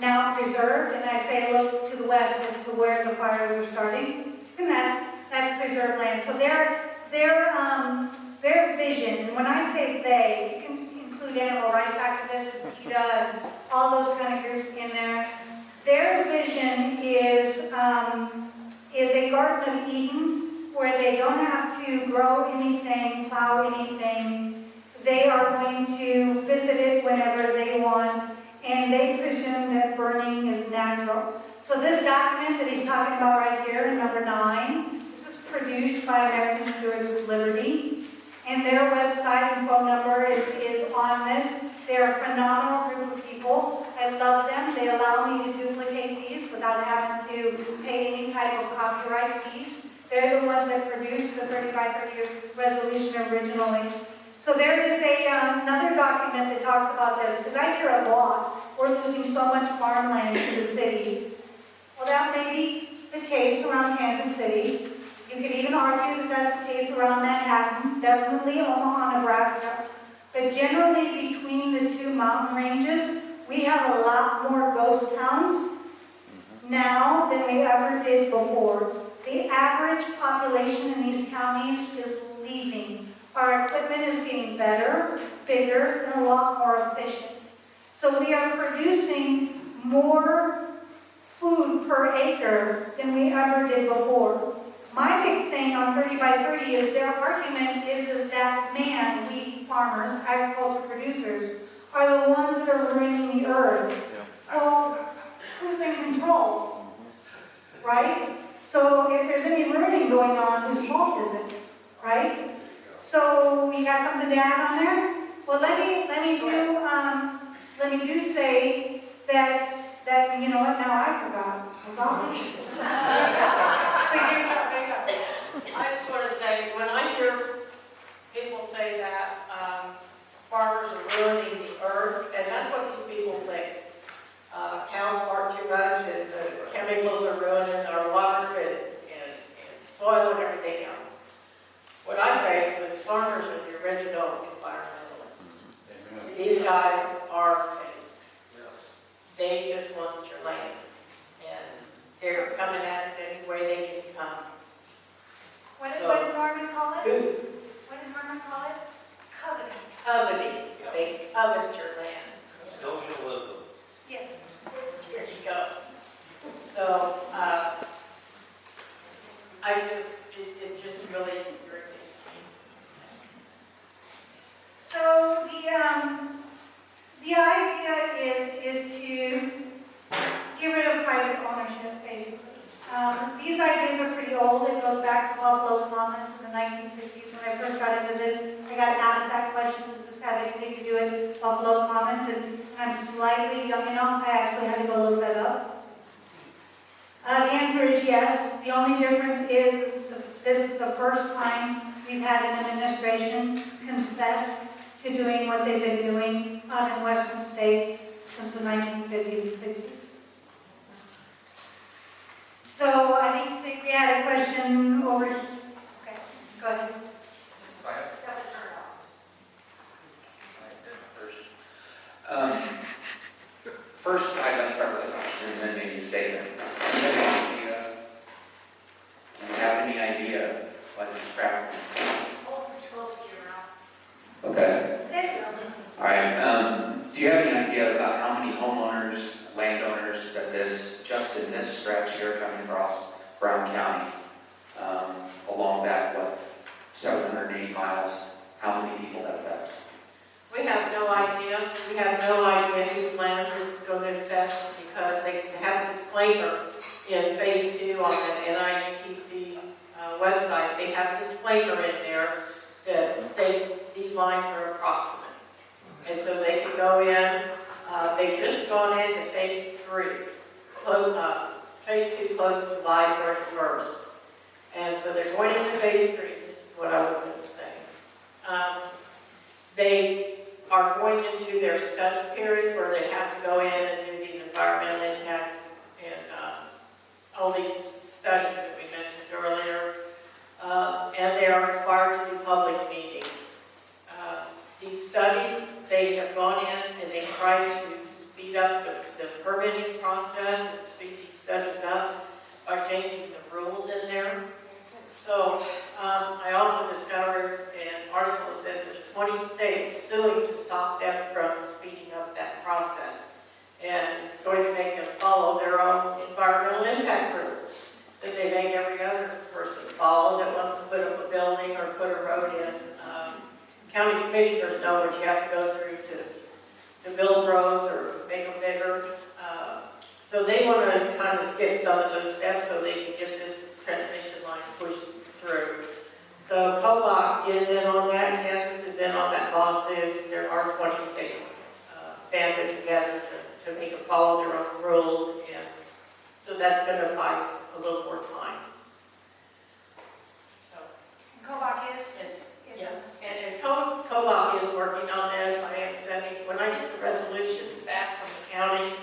now preserved, and I say look to the west as to where the fires are starting, and that's preserved land. So their vision, and when I say they, you can include animal rights activists, PETA, and all those kind of groups in there. Their vision is a Garden of Eden where they don't have to grow anything, plow anything. They are going to visit it whenever they want, and they presume that burning is natural. So this document that he's talking about right here in number 9, this is produced by American Stewards of Liberty, and their website and phone number is on this. They're a phenomenal group of people. I love them. They allow me to duplicate these without having to pay any type of copyright fees. They're the ones that produced the 30x30 resolution originally. So there is another document that talks about this, because I hear a lot, we're losing so much farmland to the cities. Well, that may be the case around Kansas City. You could even argue that that's the case around Manhattan, definitely Omaha, Nebraska. But generally between the two mountain ranges, we have a lot more ghost towns now than we ever did before. The average population in these counties is leaving. Our equipment is getting better, bigger, and a lot more efficient. So we are producing more food per acre than we ever did before. My big thing on 30x30 is their argument is that we farmers, agriculture producers, are the ones that are ruining the earth. Well, who's in control? Right? So if there's any ruining going on, whose fault is it? Right? So you got something to add on there? Well, let me do say that you know what? Now I forgot. I just want to say, when I hear people say that farmers are ruining the earth, and that's what these people think. Cows fart too much, and the chemicals are ruining our water and soil and everything else. What I say is that farmers are the original environmentalists. Amen. These guys are fakes. Yes. They just want your land. And they're coming at it any way they can come. What did Norman call it? Who? What did Norman call it? Coveting. Coveting. They covet your land. Socialism. Yeah. Here you go. So, it just really irritates me. So the idea is to get rid of private ownership, basically. These ideas are pretty old. It goes back to Buffalo Commons in the 1960s. When I first got into this, I got asked that question, does this have anything to do with Buffalo Commons? And I'm slightly young enough, I actually had to go look that up. The answer is yes. The only difference is this is the first time we've had an administration confess to doing what they've been doing out in western states since the 1950s and 60s. So I think we had a question over here. Okay, go ahead. I have Step it, turn it off. I did first. 780 miles, how many people that affects? We have no idea. We have no idea whose land this is going to affect because they have a disclaimer in phase 2 on the NIUTC website. They have a disclaimer in there that states these lines are approximate. And so they can go in, they've just gone into phase 3. Phase 2 closed July 31st. And so they're going into phase 3. This is what I was going to say. They are going into their study period where they have to go in and do these environmental impact and all these studies that we mentioned earlier. And they are required to do public meetings. These studies, they have gone in and they tried to speed up the permitting process and speed these studies up by changing the rules in there. So I also discovered an article that says there's 20 states suing to stop them from speeding up that process and going to make them follow their own environmental impact rules that they make every other person follow that wants to put up a building or put a road in. County commissioners know what you have to go through to build roads or make them bigger. So they want to kind of skip some of those steps so they can get this transmission line pushed through. So COBOC is in on that, Kansas is in on that lawsuit. There are 20 states banded together to make them follow their own rules, and so that's going to buy a little more time. So, COBOC is? yes, and COBOC is working on this. I am sending, when I get the resolutions back from the counties,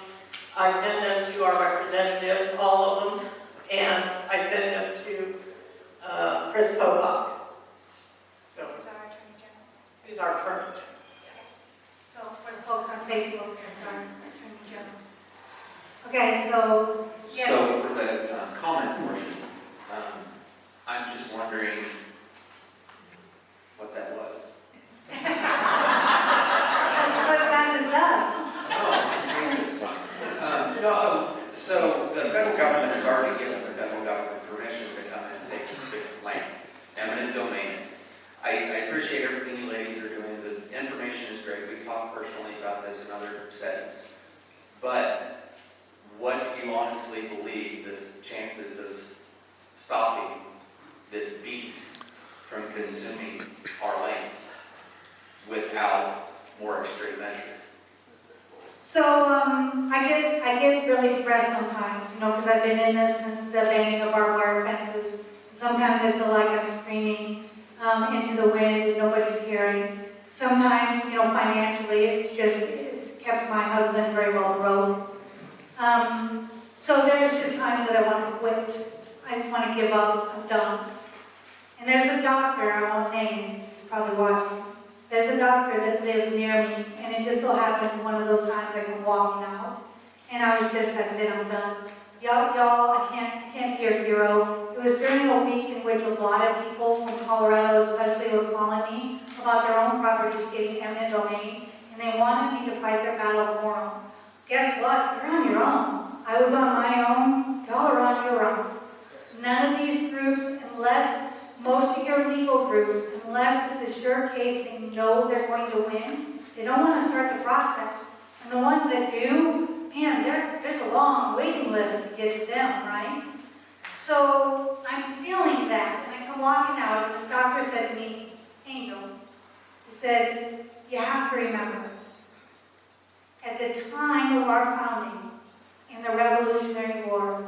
I send them to our representatives, all of them, and I send them to Chris COBOC. So, who's our attorney general? So for the folks on Facebook, sorry, Attorney General. Okay, so, yeah. So for the comment portion, I'm just wondering what that was. Because that is us. No, so the federal government has already given the federal government permission to come and take the land, eminent domain. I appreciate everything you ladies are doing. The information is great. We've talked personally about this in other settings. But what do you honestly believe the chances of stopping this beast from consuming our land without more extreme measure? So, I get really depressed sometimes, because I've been in this since the banning of barbed wire fences. Sometimes I feel like I'm screaming into the wind and nobody's hearing. Sometimes, financially, it's kept my husband very well broke. So there's just times that I want to quit. I just want to give up. I'm done. And there's a doctor, I won't name, he's probably watching. There's a doctor that lives near me, and it just so happens one of those times I'm walking out, and I was just, that's it, I'm done. Y'all, I can't be your hero. It was during a week in which a lot of people from Colorado especially were calling me about their own properties getting eminent domain, and they wanted me to fight their battle for them. Guess what? You're on your own. I was on my own. Y'all are on your own. None of these groups, unless most of your legal groups, unless it's a sure case they know they're going to win, they don't want to start the process. And the ones that do, man, there's a long waiting list to get to them, right? So I'm feeling that, and I come walking out, and this doctor said to me, Angel, he said, you have to remember, at the time of our founding in the Revolutionary War,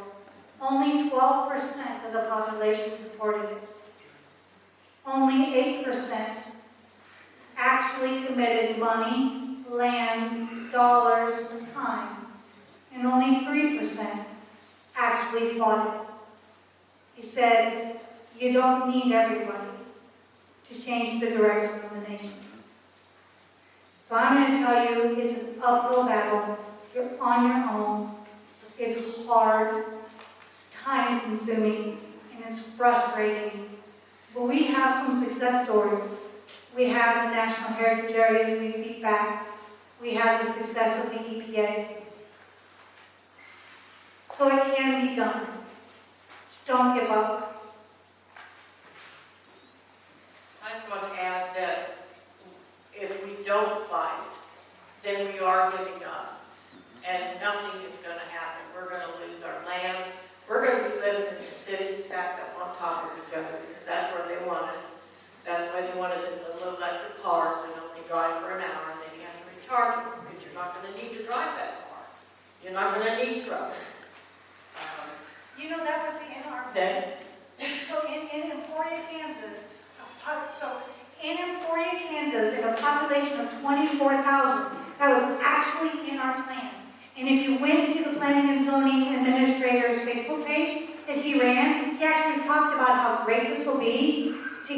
only 12% of the population supported it. Only 8% actually committed money, land, dollars, and time. And only 3% actually fought it. He said, you don't need everybody to change the direction of the nation. So I'm going to tell you, it's an uphill battle. You're on your own. It's hard, it's time-consuming, and it's frustrating. But we have some success stories. We have the national heritage areas we beat back. We have the success of the EPA. So it can be done. Just don't give up. population of 24,000. That was actually in our plan. And if you went to the Planning and Zoning Administrator's Facebook page that he ran, he actually talked about how great this will be to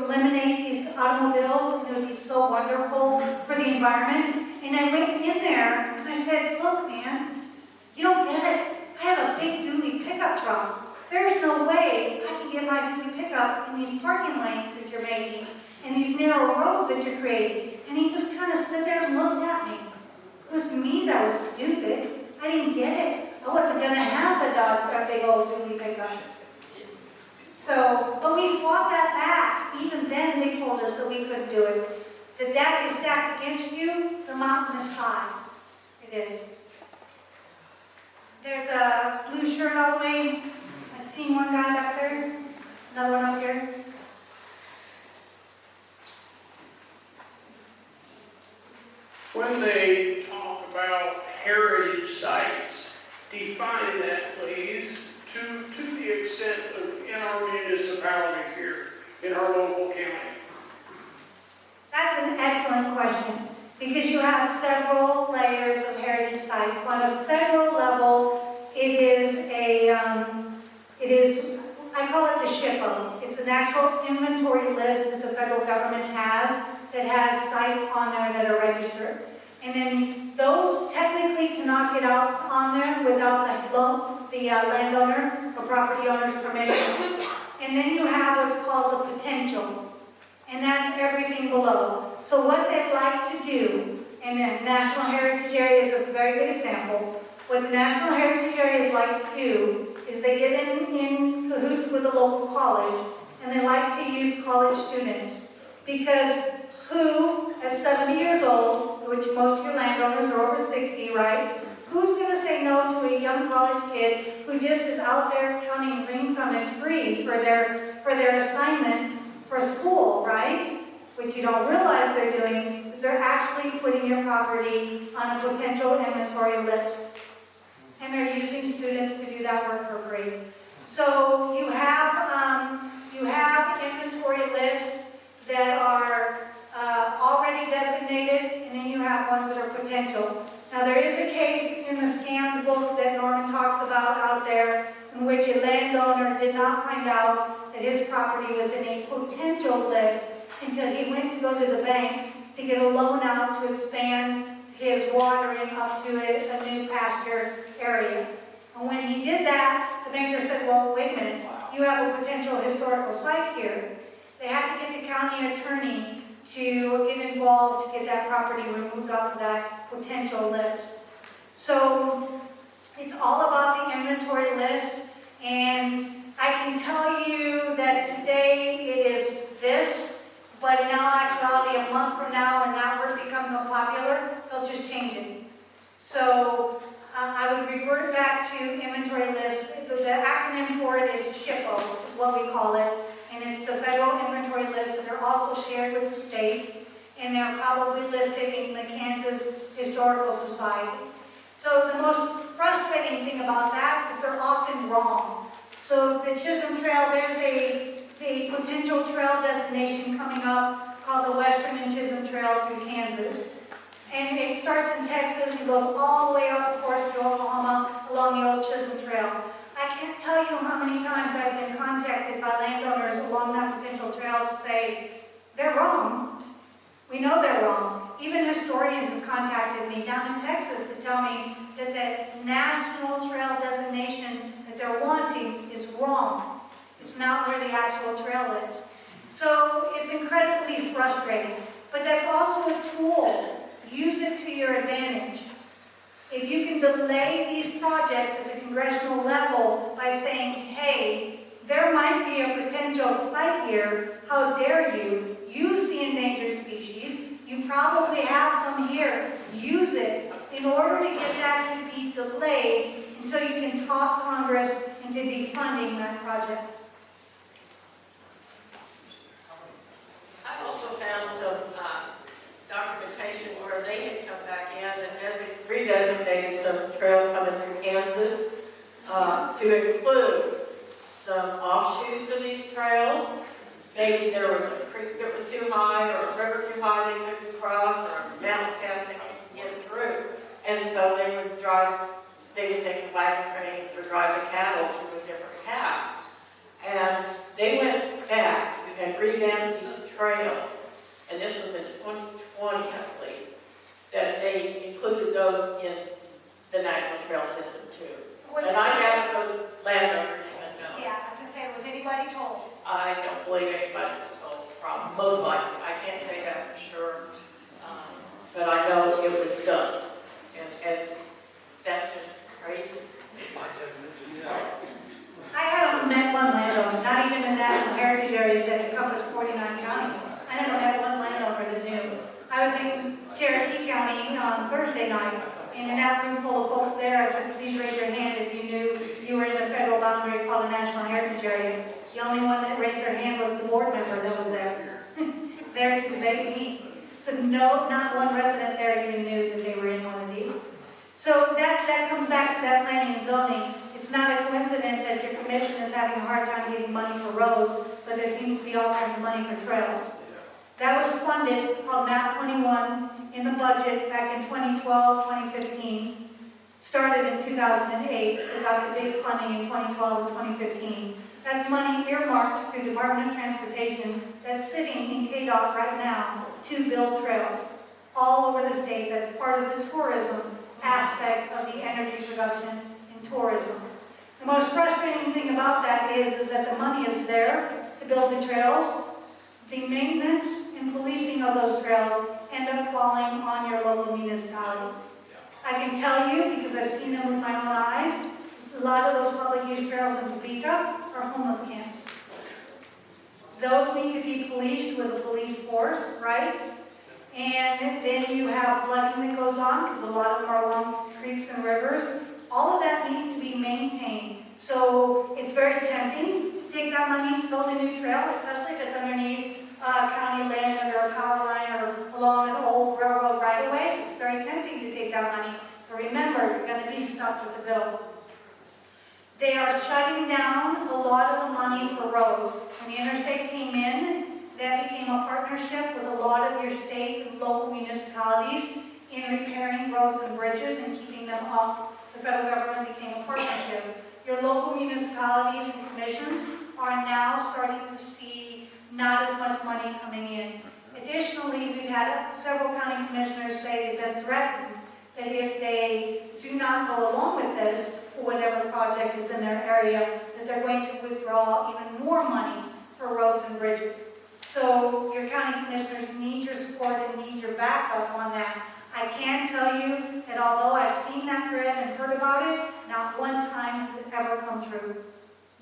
eliminate these automobiles, and it would be so wonderful for the environment. And I went in there and I said, look man, you don't get it. I have a big dually pickup truck. There's no way I can get my dually pickup in these parking lanes that you're making and these narrow roads that you're creating. And he just kind of stood there and looked at me. It was me that was stupid. I didn't get it. I wasn't going to have a big old dually pickup. So, but we fought that back. Even then they told us that we couldn't do it. The deck is stacked against you, the mountain is high. It is. There's a blue shirt all the way. I've seen one guy back there. Another one up here. When they talk about heritage sites, define that please to the extent of in our municipality here, in our local county. That's an excellent question, because you have several layers of heritage sites. On a federal level, I call it the SHPO. It's an actual inventory list that the federal government has that has sites on there that are registered. And then those technically cannot get out on there without the landowner or property owner's permission. And then you have what's called the potential. And that's everything below. So what they like to do, and the National Heritage Area is a very good example, what the National Heritage Areas like to do is they get in cahoots with the local college, and they like to use college students. Because who, at 70 years old, which most of your landowners are over 60, right? Who's going to say no to a young college kid who just is out there counting rings on a tree for their assignment for school, right? What you don't realize they're doing is they're actually putting your property on a potential inventory list. And they're using students to do that work for free. So you have inventory lists that are already designated, and then you have ones that are potential. Now there is a case in the scanned book that Norman talks about out there in which a landowner did not find out that his property was in a potential list until he went to go to the bank to get a loan out to expand his watering up to a new pasture area. And when he did that, the banker said, well, wait a minute, you have a potential historical site here. They had to get the county attorney to get involved to get that property removed off of that potential list. So it's all about the inventory list, and I can tell you that today it is this, but in all actuality, a month from now, when that word becomes unpopular, they'll just change it. So I would revert back to inventory list. The acronym for it is SHPO, is what we call it. And it's the federal inventory lists that are also shared with the state. And they're probably listed in the Kansas Historical Society. So the most frustrating thing about that is they're often wrong. So the Chisholm Trail, there's a potential trail destination coming up called the Western and Chisholm Trail through Kansas. And it starts in Texas and goes all the way up, of course, to Oklahoma along the old Chisholm Trail. I can't tell you how many times I've been contacted by landowners along that potential trail to say, they're wrong. We know they're wrong. Even historians have contacted me down in Texas to tell me that the national trail designation that they're wanting is wrong. It's not where the actual trail is. So it's incredibly frustrating. But that's also a tool. Use it to your advantage. If you can delay these projects at the congressional level by saying, hey, there might be a potential site here, how dare you? Use the endangered species. You probably have some here. Use it in order to get that to be delayed until you can talk Congress into defunding that project. I also found some documentation where they had come back in and redesignated some trails coming through Kansas to include some offshoots of these trails. Maybe there was a creek that was too high or a river too high they couldn't drive the cattle to a different pass. And they went back and revamped these trails, and this was in 2020, I believe, that they included those in the national trail system too. And I doubt those landowners even know. Yeah, I was gonna say, was anybody told? I don't believe anybody was told the problem, most likely, I can't say that for sure. But I know it was done, and that's just crazy. I haven't met one landowner, not even in national heritage areas that encompass 49 counties. I never met one landowner that knew. I was in Cherokee County on Thursday night, and in that room full of folks there, I said, please raise your hand if you knew you were in a federal boundary called a national heritage area. The only one that raised their hand was the board member that was there, there to debate me. So no, not one resident there even knew that they were in one of these. So that comes back to that planning and zoning. It's not a coincidence that your commission is having a hard time getting money for roads, but there seems to be all kinds of money for trails. That was funded, called MAP 21, in the budget back in 2012, 2015. Started in 2008, we got the big funding in 2012 and 2015. That's money earmarked through Department of Transportation that's sitting in KDOT right now to build trails all over the state. That's part of the tourism aspect of the energy production and tourism. The most frustrating thing about that is that the money is there to build the trails. The maintenance and policing of those trails end up falling on your local municipality. I can tell you, because I've seen them with my own eyes, a lot of those public use trails in Topeka are homeless camps. Those need to be policed with a police force, right? And then you have flooding that goes on, because a lot of them are along creeks and rivers. All of that needs to be maintained. So it's very tempting to take that money to build a new trail, especially if it's underneath county land under a power line or along an old railroad right-of-way. It's very tempting to take that money. But remember, you're going to be stuck with the bill. They are shutting down a lot of the money for roads. When the interstate came in, that became a partnership with a lot of your state and local municipalities in repairing roads and bridges and keeping them up. The federal government became a partnership. Your local municipalities and commissions are now starting to see not as much money coming in. Additionally, we've had several county commissioners say they've been threatened that if they do not go along with this, or whatever project is in their area, that they're going to withdraw even more money for roads and bridges. So your county commissioners need your support and need your backup on that. I can tell you that although I've seen that threat and heard about it, not one time has it ever come true.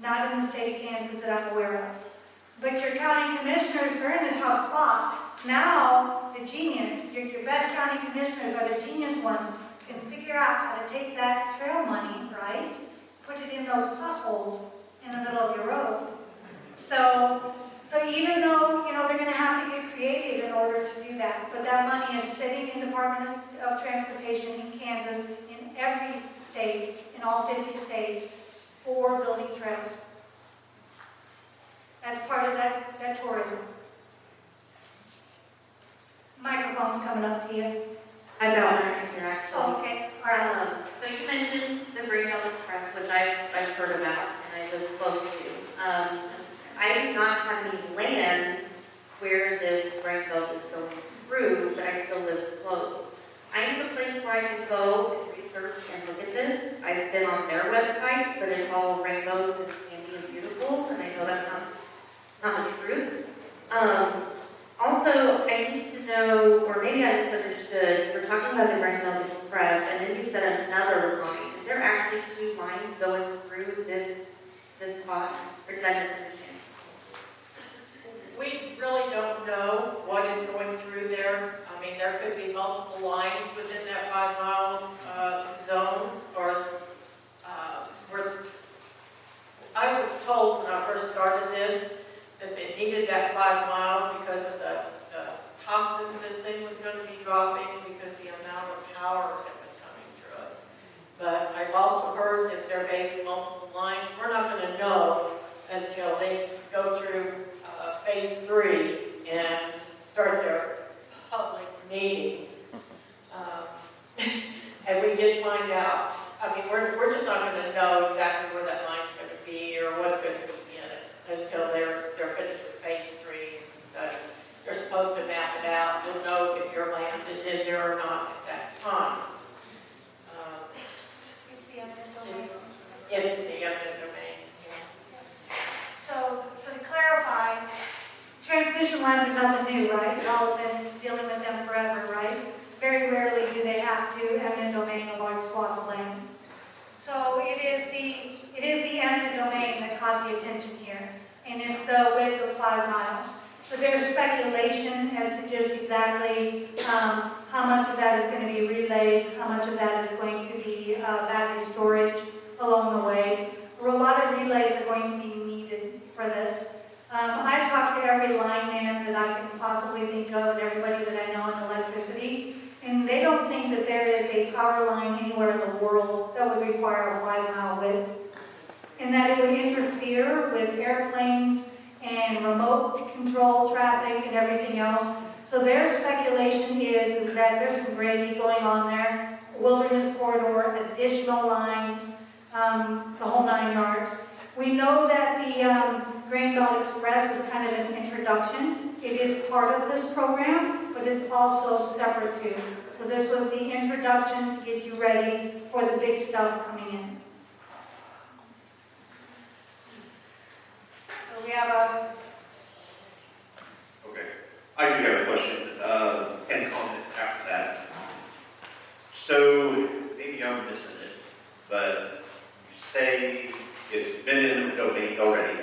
Not in the state of Kansas that I'm aware of. But your county commissioners are in a tough spot. So now, the genius, your best county commissioners are the genius ones who can figure out how to take that trail money, right? Put it in those potholes in the middle of your road. So even though, they're going to have to get creative in order to do that, but that money is sitting in Department of Transportation in Kansas, in every state, in all 50 states, for building trails. That's part of that tourism. Microphone's coming up to you. I'm down there here actually. Oh, okay, all right. So you mentioned the Greenbelt Express, which I've heard about and I live close to. I do not have any land where this rain belt is going through, but I still live close. I need a place where I can go and research and look at this. I've been on their website, but it's all rainbows and candy and beautiful, and I know that's not the truth. Also, I need to know, or maybe I misunderstood, we're talking about the Greenbelt Express, and then you said another line. Is there actually two lines going through this spot, or did I misunderstand? We really don't know what is going through there. I mean, there could be multiple lines within that 5-mile zone, or I was told when I first started this that they needed that 5 miles because of the toxins this thing was going to be dropping because the amount of power that was coming through it. But I've also heard that there may be multiple lines. We're not going to know until they go through phase 3 and start their public meetings. And we did find out, I mean, we're just not going to know exactly Commission lands are nothing new, right? We've all been dealing with them forever, right? Very rarely do they have to eminent domain a large swath of land. So it is the eminent domain that caught the attention here, and it's the width of 5 miles. But there's speculation as to just exactly how much of that is going to be relays, how much of that is going to be battery storage along the way. Or a lot of relays are going to be needed for this. I've talked to every lineman that I can possibly think of and everybody that I know in electricity, and they don't think that there is a power line anywhere in the world that would require a 5-mile width, and that it would interfere with airplanes and remote control traffic and everything else. So their speculation is that there's some gravy going on there, wilderness corridor, additional lines, the whole 9 yards. We know that the Grain Belt Express is kind of an introduction. It is part of this program, but it's also separate too. So this was the introduction to get you ready for the big stuff coming in. So we have a... Okay, I do have a question and comment after that. So maybe I'm missing it, but you say it's been in the domain already.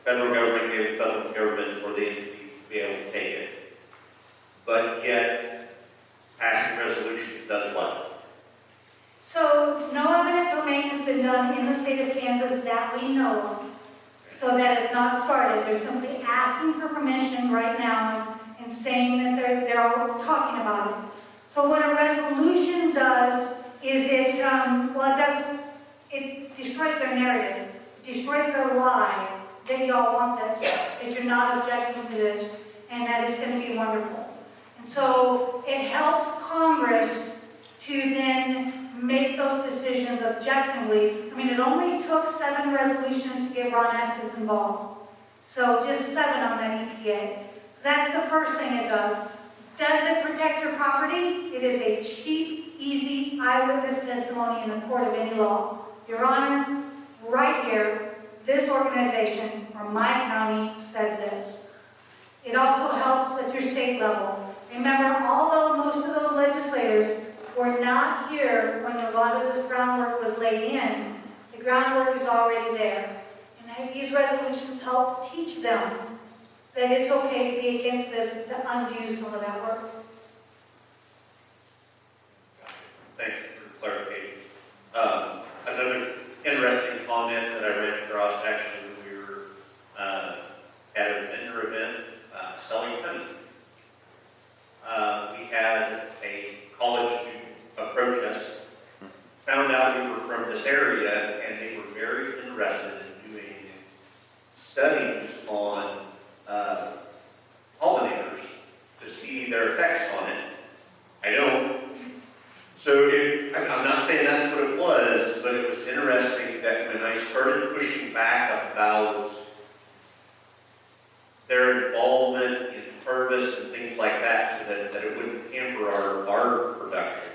Federal government gave the federal government for the entity to be able to take it. But yet, passing resolution does what? So no eminent domain has been done in the state of Kansas that we know of. So that has not started. They're simply asking for permission right now and saying that they're talking about it. So what a resolution does is it destroys their narrative, destroys their lie that y'all want this, that you're not objecting to this, and that it's going to be wonderful. And so it helps Congress to then make those decisions objectively. I mean, it only took 7 resolutions to get Ron Estes involved. So just 7 on that EPA. So that's the first thing it does. Does it protect your property? It is a cheap, easy eyewitness testimony in the court of any law. Your Honor, right here, this organization, or my county, said this. It also helps at your state level. Remember, although most of those legislators were not here when a lot of this groundwork was laid in, the groundwork is already there. And these resolutions help teach them that it's okay to be against this, to undo some of that work. Thank you for clarification. Another interesting comment that I ran across actually when we were at a vendor event selling honey. We had a college student approach us, found out we were from this area, and they were very interested in doing studies on pollinators to see their effects on it. I don't. So I'm not saying that's what it was, but it was interesting that when I started pushing back about their involvement in harvest and things like that, so that it wouldn't hamper our production,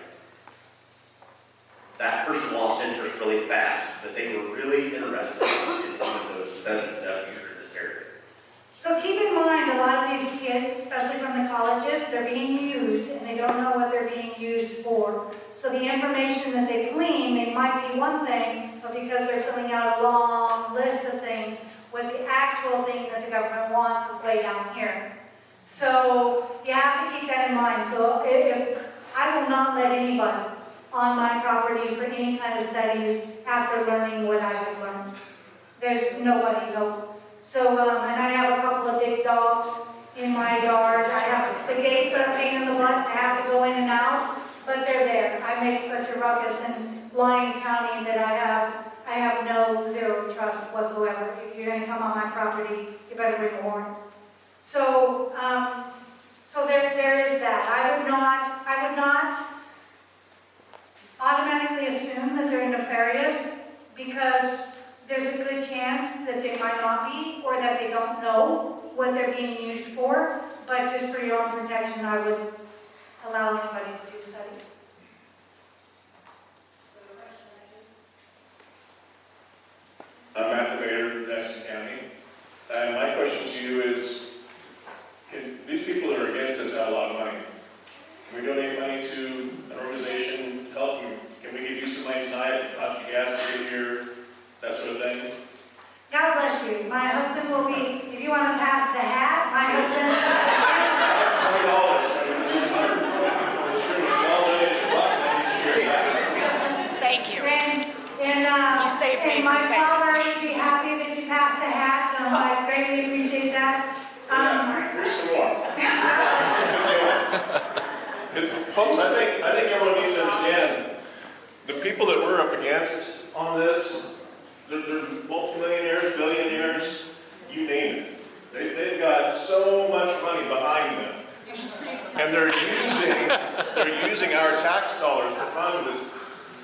that person lost interest really fast, but they were really interested in one of those studies up here in this area. So keep in mind, a lot of these kids, especially from the colleges, they're being used and they don't know what they're being used for. So the information that they glean, they might be one thing, but because they're filling out a long list of things, what the actual thing that the government wants is way down here. So you have to keep that in mind. So if I will not let anybody on my property for any kind of studies after learning what I have learned. There's nobody, no. So, and I have a couple of big dogs in my yard. I have, the gates are a pain in the butt to have to go in and out, but they're there. I make such a ruckus in Lyon County that I have no zero trust whatsoever. If you're going to come on my property, you better bring a warrant. So, so there is that. I would not automatically assume that they're nefarious because there's a good chance that they might not be or that they don't know what they're being used for. But just for your own protection, I would allow anybody to do studies. I'm Matt the Mayor of Jackson County. And my question to you is, out a lot of money. Can we donate money to an organization to help you? Can we give you some money tonight, cost you gas to get here, that sort of thing? God bless you. My husband will be, if you want to pass the hat, my husband. $20. I mean, there's 120 people in this room, we all donate a lot of money each year. Thank you. You saved me And my from saying father would be happy that you passed the hat. I greatly appreciate that. Here's some more. Folks, I think everyone needs to understand, the people that we're up against on this, they're multimillionaires, billionaires, you name it. They've got so much money behind them. And they're using our tax dollars to fund this.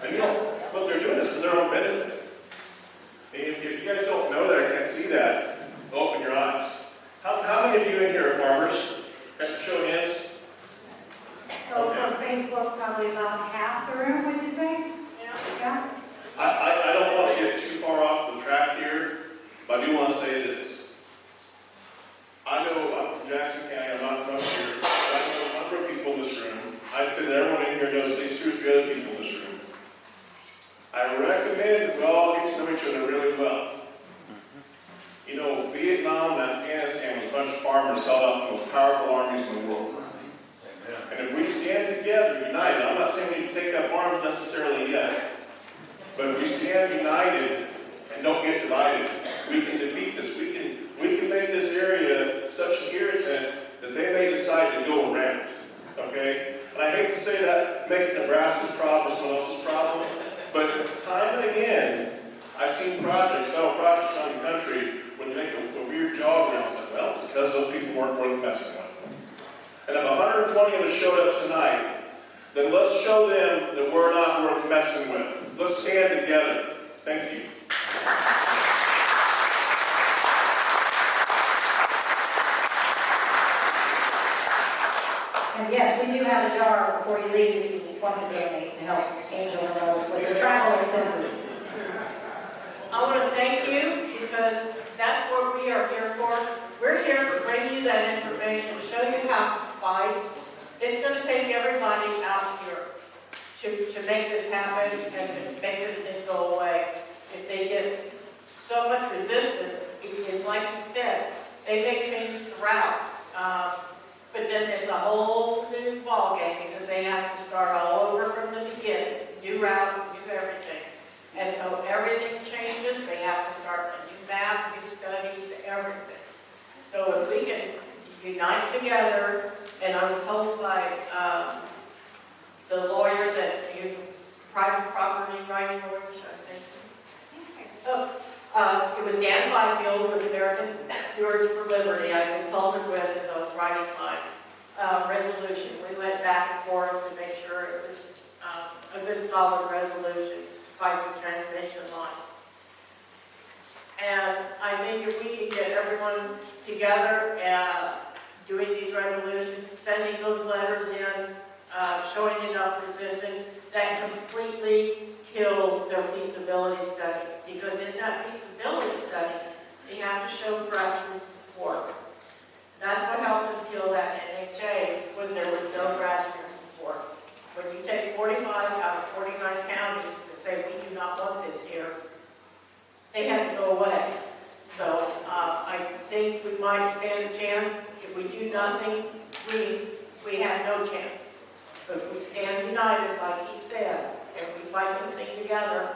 And you know, what they're doing is for their own benefit. And if you guys don't know that or can't see that, open your eyes. How many of you in here are farmers? Got to show hands? So from Facebook, probably about half the room, would you say? Yeah. I don't want to get too far off the track here, but I do want to say this. I know I'm from Jackson County, I'm not from up here, but I know a number of people in this room. I'd say that everyone in here knows at least 2 or 3 other people in this room. I recommend that we all get to know each other really well. You know, Vietnam and Afghanistan was a bunch of farmers held up the most powerful armies in the world. And if we stand together, united, I'm not saying we need to take up arms necessarily yet, but if we stand united and don't get divided, we can defeat this. We can make this area such an irritant that they may decide to go around. Okay? And I hate to say that, make Nebraska's problem someone else's problem, but time and again, I've seen projects, federal projects around the country, where they make a weird jog around. It's like, well, it's because those people weren't worth messing with. And if 120 of us showed up tonight, then let's show them that we're not worth messing with. Let's stand together. Thank you. And yes, we do have a jar before you leave if you want to donate to help Angel with their travel expenses. I want to thank you because that's what we are here for. We're here to bring you that information, show you how to fight. It's going to take everybody out here to make this happen and to make this thing go away. If they get so much resistance, it's like you said, they may change the route. But then it's a whole new ballgame because they have to start all over from the beginning. New route, new everything. And so everything changes. They have to start a new map, new studies, everything. So if we can unite together, and I was told by the lawyer that he was a private property rights lawyer, should I say? It was Dan Byfield with American Stewards for Liberty. I consulted with as I was writing my resolution. We went back and forth to make sure it was a good solid resolution to fight this transmission line. And I think if we can get everyone together doing these resolutions, sending those letters in, showing enough resistance, that completely kills their feasibility study. Because in that feasibility study, you have to show grassroots support. That's what helped us kill that NHA, was there was no grassroots support. When you take 45 out of 49 counties that say we do not want this here, they had to go away. So I think we might stand a chance. If we do nothing, we have no chance. But if we stand united, like he said, if we fight this thing together,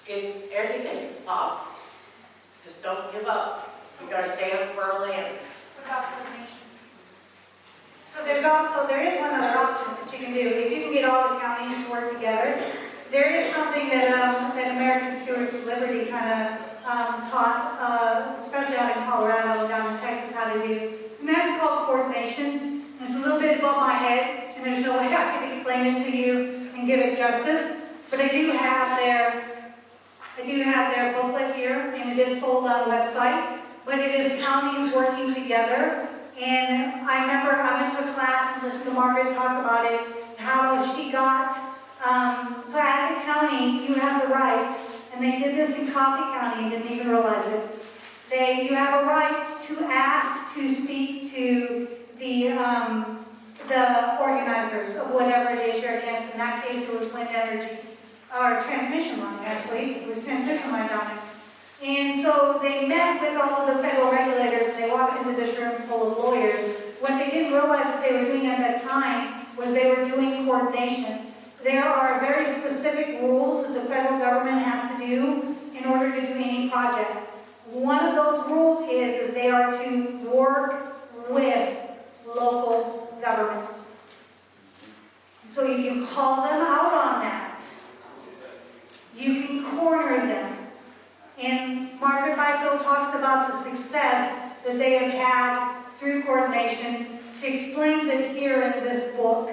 everything is possible. Just don't give up. We gotta stand for our land. What about coordination? So there is one other option that you can do. If you can get all the counties to work together, there is something that American Stewards of Liberty kind of taught, especially out in Colorado, down in Texas, how to do. And that's called coordination. It's a little bit above my head, and there's no way I can explain it to you and give it justice. But I do have their booklet here, and it is sold on a website. But it is counties working together. And I remember I went to a class and listened to Margaret talk about it, how she got. So as a county, you have the right, and they did this in Coffee County and didn't even realize it. You have a right to ask to speak to the actually, it was transmission line down there. And so they met with all of the federal regulators, and they walked into this room full of lawyers. What they didn't realize that they were doing at that time was they were doing coordination. There are very specific rules that the federal government has to do in order to do any project. One of those rules is they are to work with local governments. So if you call them out on that, you can corner them. And Margaret Byfield talks about the success that they have had through coordination. She explains it here in this book.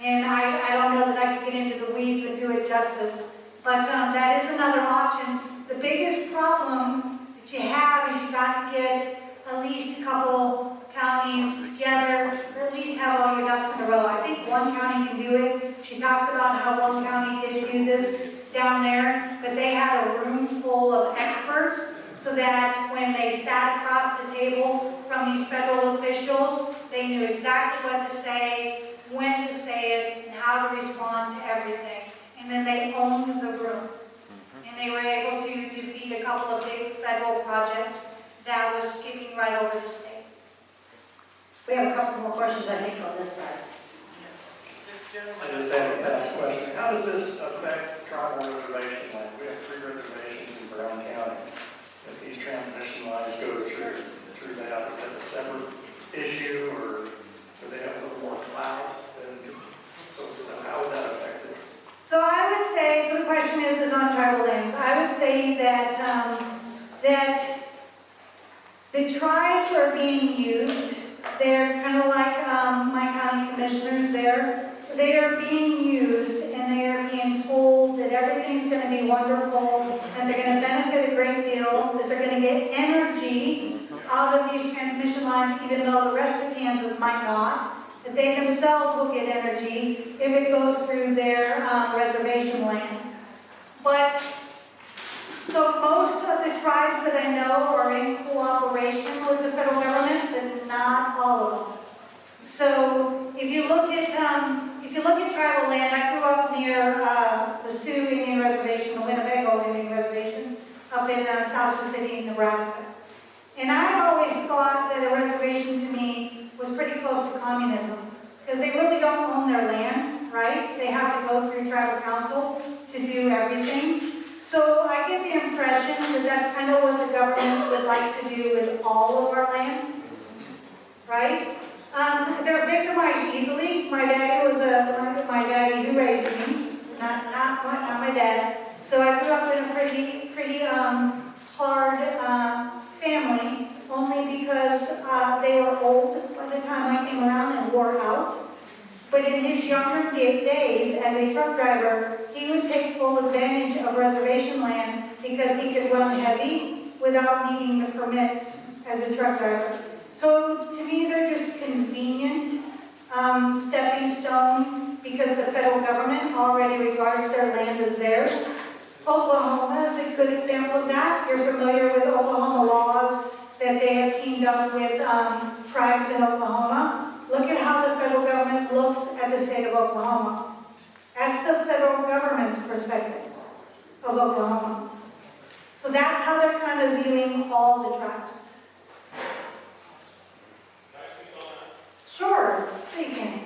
And I don't know that I can get into the weeds and do it justice. But that is another option. The biggest problem that you have is you've got to get at least a couple counties together, or at least have all your ducks in a row. I think one county can do it. She talks about how one county did do this down there, but they had a room full of experts so that when they sat across the table from these federal officials, they knew exactly what to say, when to say it, and how to respond to everything. And then they owned the room. And they were able to defeat a couple of big federal projects that was skipping right over the state. We have a couple more questions, I think, on this side. I just have a fast question. How does this affect tribal reservation land? We have 3 reservations in Brown County. If these transmission lines go through that, is that a separate issue, or do they have a little more clout? So how would that affect it? So I would say, so the question is on tribal lands. I would say that that the tribes are being used. They're kind of like my county commissioners there. They are being used, and they are being told that everything's going to be wonderful, that they're going to benefit a great deal, that they're going to get energy out of these transmission lines, even though the rest of Kansas might not. That they themselves will get energy if it goes through their reservation lands. But, so most of the tribes that I know are in cooperation with the federal government, but not all of them. So if you look at tribal land, I grew up near the Sioux Indian Reservation, the Winnebago Indian Reservation, up in South Sioux City, Nebraska. And I always thought that a reservation to me was pretty close to communism, because they really don't own their land, right? They have to go through tribal council to do everything. So I get the impression that that's kind of what the government would like to do with all of our land, right? They're victimized easily. My daddy was my daddy who raised me, not my dad. So I grew up in a pretty hard family, only because they were old by the time I came around and wore out. But in his younger days, as a truck driver, he would take full advantage of reservation land because he could run heavy without needing the permits as a truck driver. So to me, they're just convenient stepping stone because the federal government already regards their land as theirs. Oklahoma is a good example of that. You're familiar with Oklahoma laws that they have teamed up with tribes in Oklahoma. Look at how the federal government looks at the state of Oklahoma. That's the federal government's perspective of Oklahoma. So that's how they're kind of viewing all the tribes. Sure, speaking.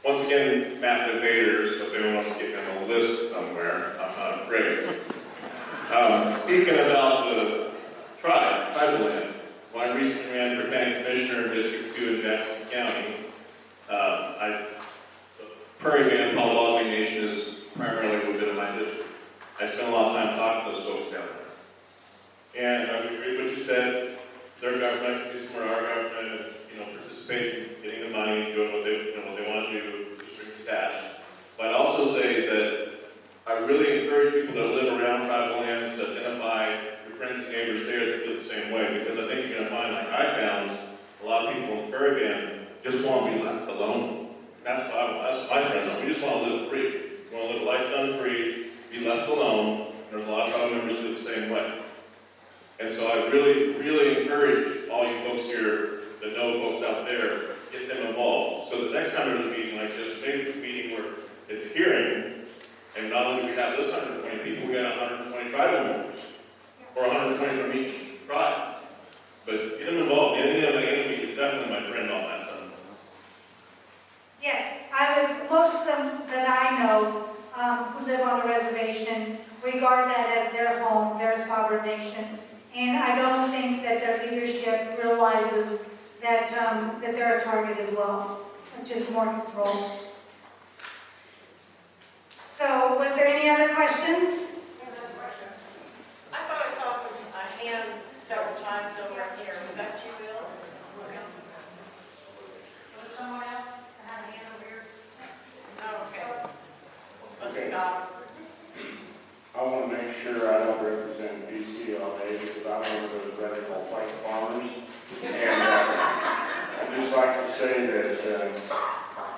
Once again, map invaders, if anyone wants to get me on the list somewhere, I'm not afraid. Speaking about the tribal land, when I recently ran for county commissioner in District 2 in Jackson County, the Prairie Band Potawatomi Nation is primarily within my district. I spent a lot of time talking to those folks down there. And I agree with what you said, their government can be similar to our government, and, participate in getting the money, doing what they want to do, the strings attached. But I'd also say that I really encourage people that live around tribal lands to identify your friends and neighbors there that feel the same way, because I think you're going to find, like I found, a lot of people in Prairie Band just want to be left alone. That's my friends want. We just want to live free. We want to live life done free, be left alone. There's a lot of tribal members who feel the same way. And so I really, really encourage all you folks here that know folks out there, get them involved. So the next time there's a meeting like this, maybe it's a meeting where it's a hearing, and not only do we have this 120 people, we realizes that, that they're a target as well, just more control. So, was there any other questions? I thought I saw some, a hand several times over here. Was that you, Bill? Was someone else that had a hand over here? Oh, okay. Let's Okay. stop. I want to make sure I don't represent DC all day because I'm one of those radical white farmers. And I'd just like to say that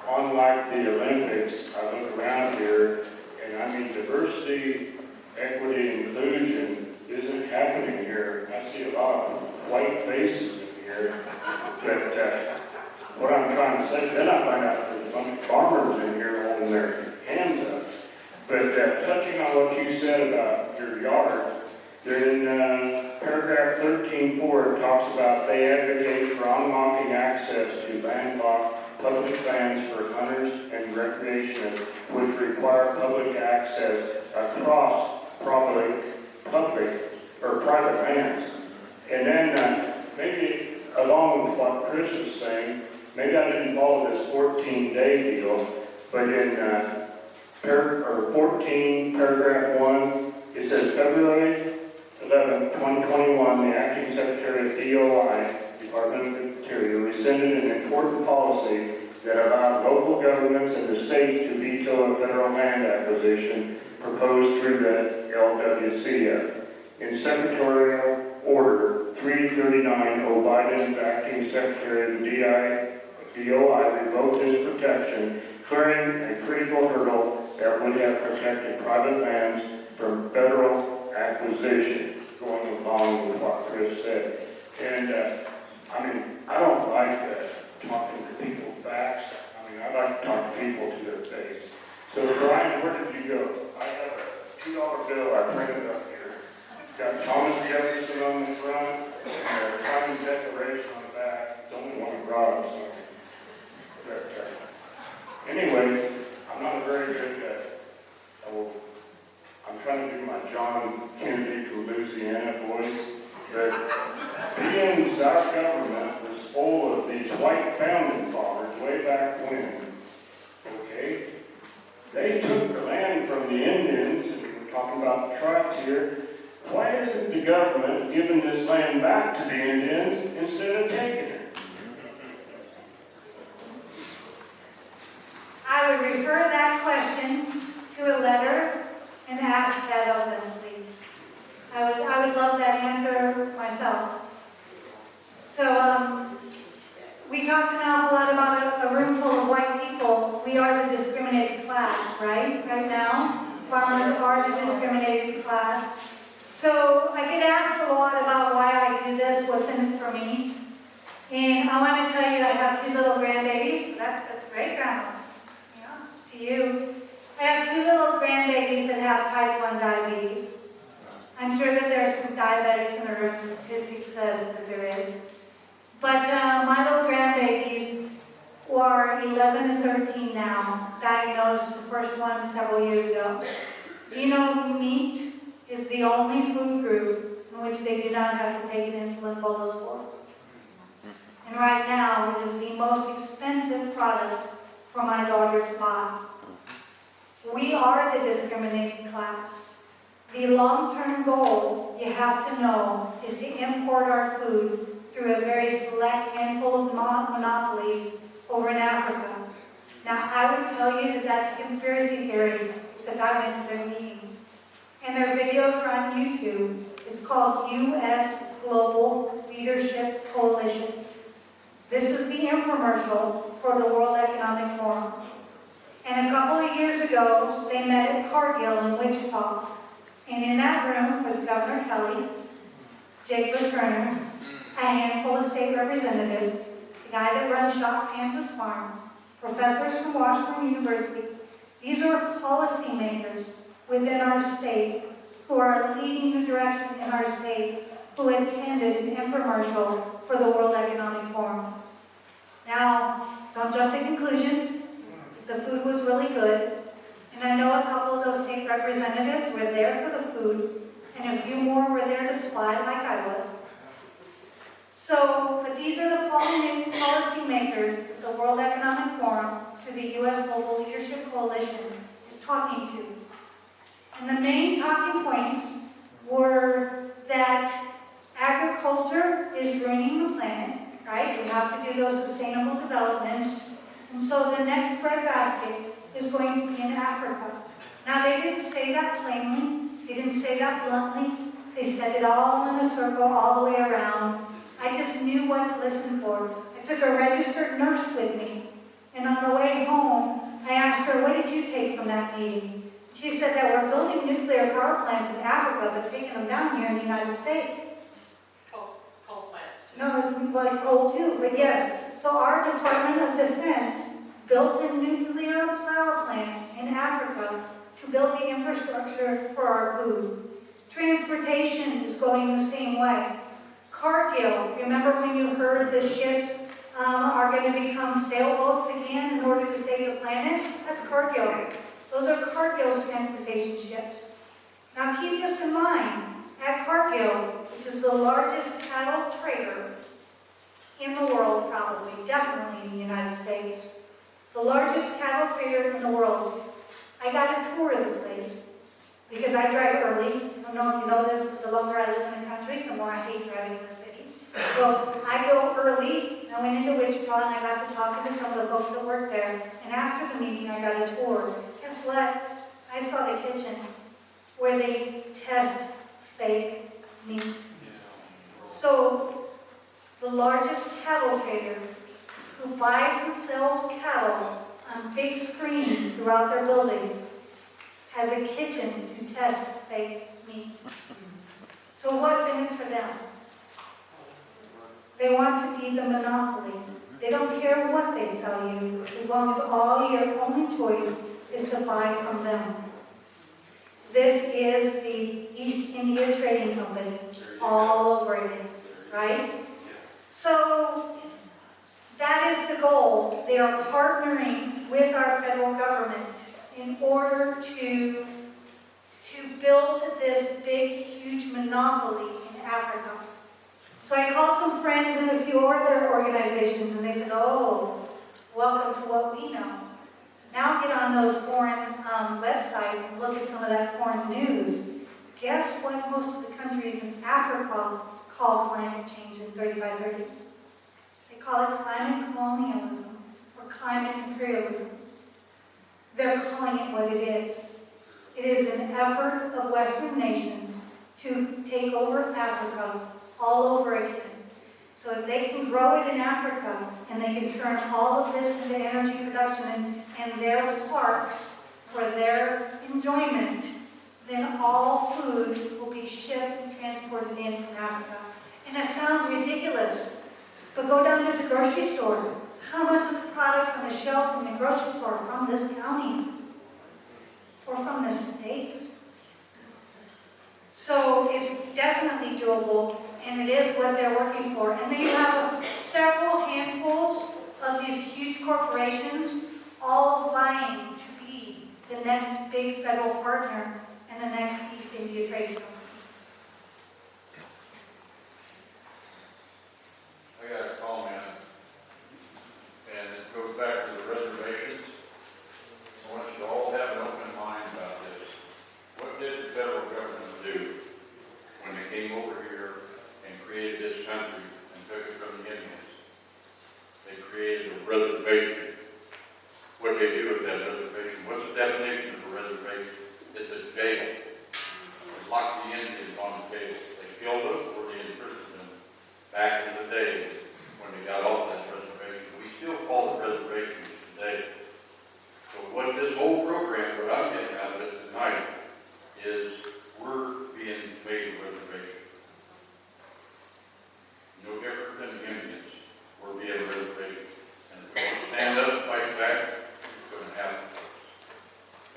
unlike the Olympics, I look around here and I mean diversity, equity, and inclusion isn't happening here. I see a lot of white faces in here. But what I'm trying to say, then I find out there's a bunch of farmers in here holding their hands up. But touching on what you said about your yard, there in paragraph 13.4, it talks about they advocate for unlocking access to landlocked public lands for hunters and recreationists, which require public access across public or private lands. And then maybe along with what Chris was saying, maybe I didn't follow this 14-day deal, but in 14, paragraph 1, it says February 11, 2021, the acting secretary of DOI, Department of Interior, rescinded an important policy that allowed local governments and the states to veto a federal land acquisition proposed through the LWCF. In Secretarial Order 339, Biden, acting secretary of the DOI, revoked his protection, clearing a critical hurdle that would have protected private lands from federal acquisition, going along with what Chris said. And I mean, I don't like talking to people's backs. I mean, I like to talk to people to their face. So Brian, where did you go? I have a $2 bill I printed up here. It's got Thomas Jefferson on the front and a Simon Declaration on the back. It's only one abroad, so. But anyway, I'm not a very good, I'm trying to do my John Kennedy from Louisiana voice, but being our government was full of these white founding fathers way back when, okay? They took the land from the Indians, and we're talking about the tribes here. Why isn't the government giving this land back to the Indians instead of taking it? I would refer that question to a letter and ask that of them, please. I would love that answer myself. So, we talked an awful lot about a room full of white people. We are the discriminated class, right? Right now, farmers are the discriminated class. So, I get asked a lot about why I do this, what's in it for me. And I want to tell you, I have 2 little grandbabies. That's great, grandmas. To you. I have 2 little grandbabies that have type 1 diabetes. I'm sure that there are some diabetics in the room. Statistics says that there is. But my little grandbabies, who are 11 and 13 now, diagnosed the first one several years ago. Do you know meat is the only food group in which they do not have to take an insulin bolus for? And right now, it is the most expensive product for my daughter to buy. We are the discriminating class. The long-term goal, you have to know, is to import our food through a very select handful of monopolies over in Africa. Now, I would tell you that that's a conspiracy theory, except I went to their meetings. And their videos are on YouTube. It's called U.S. Global Leadership Coalition. This is the infomercial for the World Economic Forum. And a couple of years ago, they met at Cargill in Wichita. And in that room was Governor Kelly, Jake Turner, a handful of state representatives, the guy that runs Shop Kansas Farms, professors from Washington University. These are policymakers within our state who are leading the direction in our state who attended an infomercial for the World Economic Forum. Now, don't jump to conclusions. The food was really good. And I know a couple of those state representatives were there for the food, and a few more were there to spy like I was. So, but these are the presenters at the World Economic Forum to the U.S. Global Leadership Coalition is talking to. And the main talking points were that agriculture is ruining the planet, right? We have to do those sustainable developments. And so the next breadbasket is going to be in Africa. Now, they didn't say that plainly. They didn't say that bluntly. They said it all in a circle, all the way around. I just knew what to listen for. I took a registered nurse with me. And on the way home, I asked her, what did you take from that meeting? She said that we're building nuclear power plants in Africa, but taking them down here in the United States. Coal plants too. No, it's like coal too, but yes. So our Department of Defense built a nuclear power plant in Africa to build the infrastructure for our food. Transportation is going the same way. Cargill, remember when you heard the ships are going to become sailboats again in order to save the planet? That's Cargill. Those are Cargill's transportation ships. Now keep this in mind. At Cargill, which is the largest cattle trader in the world, probably, definitely in the United States, the largest cattle trader in the world, I got a tour of the place because I drive early. I don't know if you know this, but the longer I live in the country, the more I hate driving in the city. So I go early, and I went into Wichita, and I got to talking to some of the folks that work there. And after the meeting, I got a tour. Guess what? I saw the kitchen where they test fake meat. So the largest cattle trader who buys and sells cattle on big screens throughout their building has a kitchen to test fake meat. So what's in it for them? They want to be the monopoly. They don't care what they sell you, as long as all your only choice is to buy from them. This is the East India Trading Company all over again, right? So that is the goal. They are partnering with our federal government in order to build this big, huge monopoly in Africa. So I called some friends in a few other organizations, and they said, oh, welcome to what we know. Now get on those foreign websites and look at some of that foreign news. Guess what most of the countries in Africa call climate change in 30 by 30? They call it climate colonialism or climate imperialism. They're calling it what it is. It is an effort of Western nations to take over Africa all over again. So if they can grow it in Africa and they can turn all of this into energy production and their parks for their enjoyment, then all food will be shipped and transported in from Africa. And that sounds ridiculous, but go down to the grocery store. How much of the products on the shelf in the grocery store are from this county or from this state? So it's definitely doable, and it is what they're working for. And then you have several handfuls of these huge corporations all vying to be the next big federal partner and the next East India Trading Company. I got a comment, and it goes back to the reservations. I want you to all have an open mind about this. What did the federal government do when they came over here and created this country and took it from the Indians? They created a reservation. What did they do with that reservation? What's the definition of a reservation? It's a jail. They locked the Indians on the jail. They killed them or they imprisoned them back in the day when they got off that reservation. We still call it reservations today. So what this whole program, what I'm getting out of it tonight, is we're being made a reservation. No different than the Indians. We're being a reservation. And if we don't stand up and fight back, it's going to happen.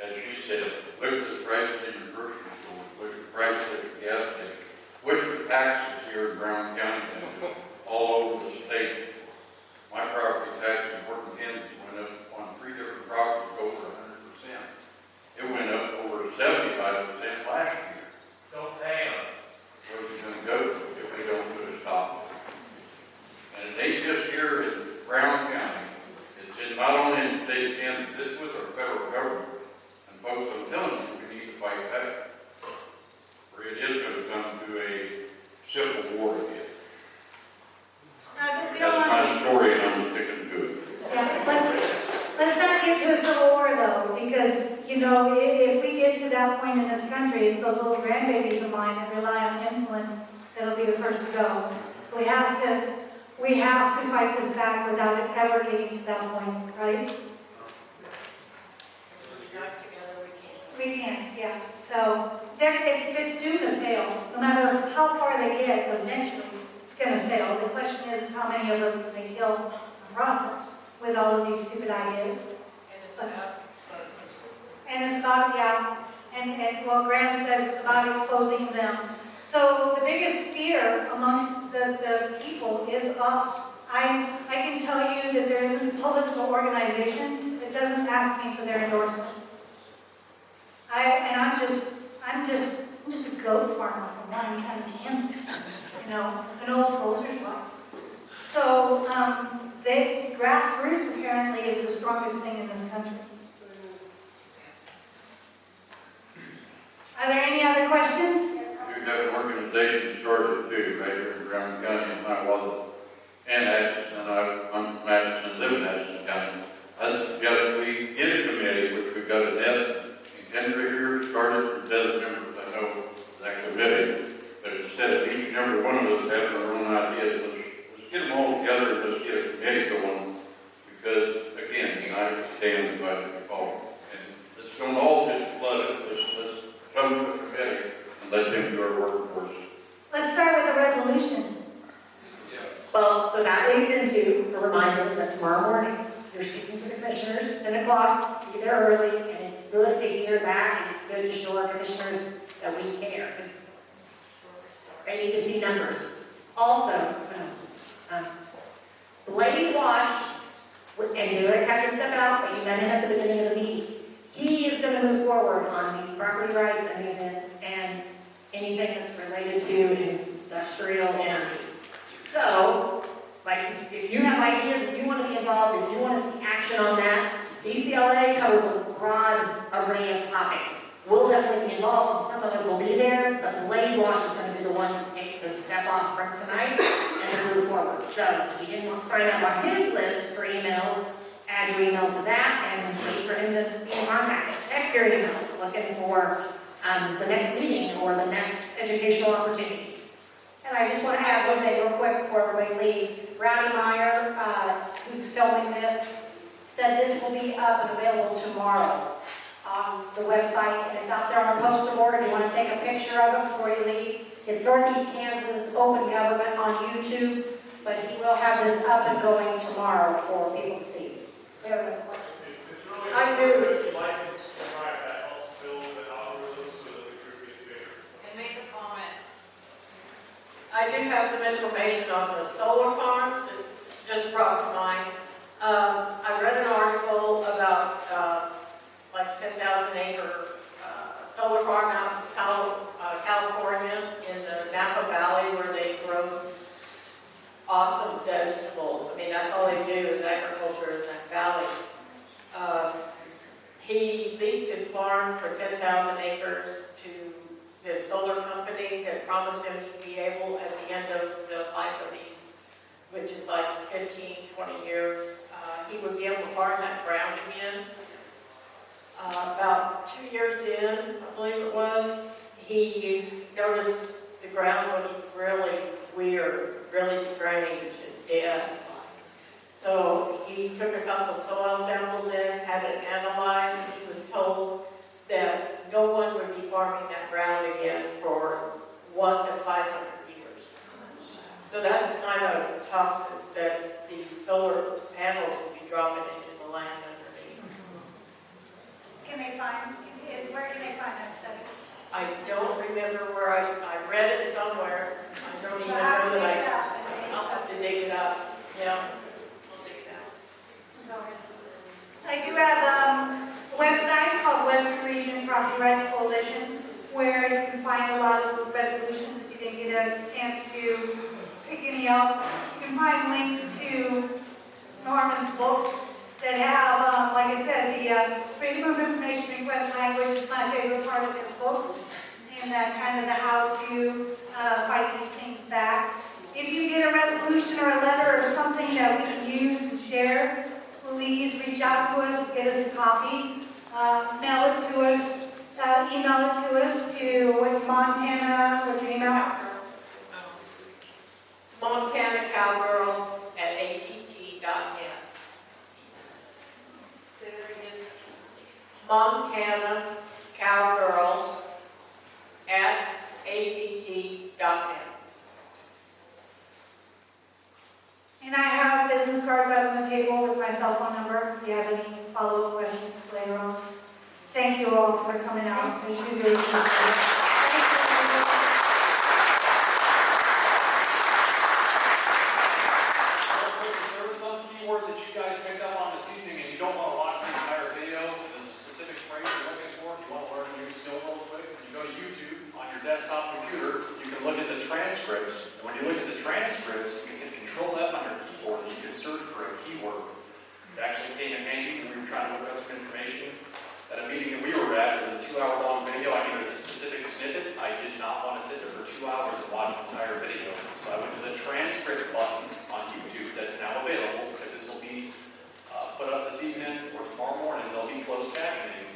As she said, look at the prices in your grocery store, look at the prices at the gas station, which are taxes here in Brown County and all over the state. My property tax in Horton, Kansas went up on 3 different properties over 100%. It went up over 75% last year. Don't pay them. Where's it going to go if we don't put a stop? And it ain't just here in Brown County. get to a civil war though, because, you know, if we get to that point in this country, it's those little grandbabies of mine that rely on insulin that'll be the first to go. So we have to fight this back without it ever getting to that point, right? We can, yeah. So it's doomed to fail. No matter how far they get, eventually it's going to fail. The question is how many of us can they kill in the process with all of these stupid ideas. And it's about exposing. And it's about, yeah, and what Graham says, it's about exposing them. So the biggest fear amongst the people is us. I can tell you that there isn't a political organization that doesn't ask me for their endorsement. I'm just a goat farmer from one kind of Kansas, you know, an old soldier's life. So the grassroots apparently is the strongest thing in this country. Are there any other questions? You have an organization started too, right here in Brown County and Hiawatha, and Atchison. I'm from Atchison, live in Atchison County. I suggest we get a committee, which we've got a net, and Kendra here started, dozen members, I know, that committee. But instead of each and every one of us having our own ideas, let's get them all together and let's get a committee going. Because, again, United stands by the fall. And let's don't all just flood it, let's come to a committee and let them do our work for us. Let's start with a resolution. Well, so that leads into a reminder that tomorrow morning, you're speaking to the commissioners, 10 o'clock, be there early, and it's good to hear that, and it's good to show our commissioners that we care, because they need to see numbers. Also, what else? Blade Watch, and Derek had to step out, but you met him at the beginning of the meeting. He is going to move forward on these property rights and anything that's related to industrial energy. So, like, if you have ideas, if you want to be involved, if you want to see action on that, BCLA covers a broad array of topics. We'll definitely be involved, and some of us will be there, but Blade Watch is going to be the one to take the step off from tonight and then move forward. So, if you didn't want to sign up on his list for emails, add your email to that and wait for him to be in contact. Check your emails, looking for the next meeting or the next educational opportunity. And I just want to add one thing real quick before everybody leaves. Rowdy Meyer, who's filming this, said this will be up and available tomorrow on the website, and it's out there on the poster board if you want to take a picture of it before you leave. It's Northeast Kansas Open Government on YouTube, but he will have this up and going tomorrow for people to see. We have another question. It's really I do. That you like and subscribe, that helps build the algorithm so that the group gets bigger. And make a comment. I do have some information on the solar farms that just brought to mind. I read an article about like 10,000 acre solar farm out in California in the Napa Valley where they grow awesome vegetables. I mean, that's all they do is agriculture in that valley. He leased his farm for 10,000 acres to this solar company that promised him he'd be able, at the end of the life of these, which is like 15, 20 years, he would be able to farm that ground again. About 2 years in, I believe it was, he noticed the ground looking really weird, really strange and dead. So he took a couple of soil samples in, had it analyzed, and he was told that no one would be farming that ground again for 1 to 500 years. So that's the kind of toxins that the solar panels will be dropping into the land underneath. Where can they find that study? I don't remember where I read it somewhere. I don't even know that I'll have to dig it up. Yeah, I'll dig it out. I do have a website called Western Region Property Rights Coalition, where you can find a lot of resolutions if you didn't get a chance to pick any up. You can find links to Norman's books that have, like I said, the Freedom of Information Request language is my favorite part of his books, and that kind of the how to fight these things back. If you get a resolution or a letter or something that we can use and share, please reach out to us, get us a copy, mail it to us, email it to us to Montana, what's your email? MontanaCowgirl@att.net. Say that again. Montana Cowgirls @att.net. And I have business cards out on the table with my cell phone number, if you have any follow-up questions later on. Thank you all for coming out, as you do. Thank you. If there was some keyword that you guys picked up on this evening and you don't want to watch the entire video, there's a specific phrase you're looking for, you want to learn a new skill real quick, you go to YouTube on your desktop computer, you can look at the transcripts, and when you look at the transcripts, you can hit Control F on your keyboard and you can search for a keyword. It actually came in handy when we were trying to look up some information. At a meeting that we were at, there was a 2-hour-long video. I gave it a specific snippet. I did not want to sit there for 2 hours and watch the entire video. So I went to the transcript button on YouTube that's now available, because this will be put up this evening or tomorrow morning. There'll be closed captioning.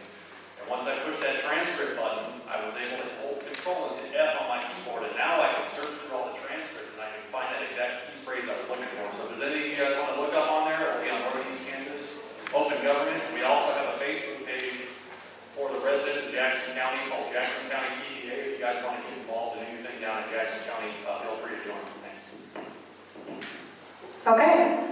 And once I pushed that transcript button, I was able to hold Control and hit F on my keyboard, and now I can search through all the transcripts and I can find that exact key phrase I was looking for. So if there's anything you guys want to look up on there, it'll be on Northeast Kansas Open Government. We also have a Facebook page for the residents of Jackson County called Jackson County PDA. If you guys want to get involved in anything down in Jackson County, feel free to join. Thanks. Okay,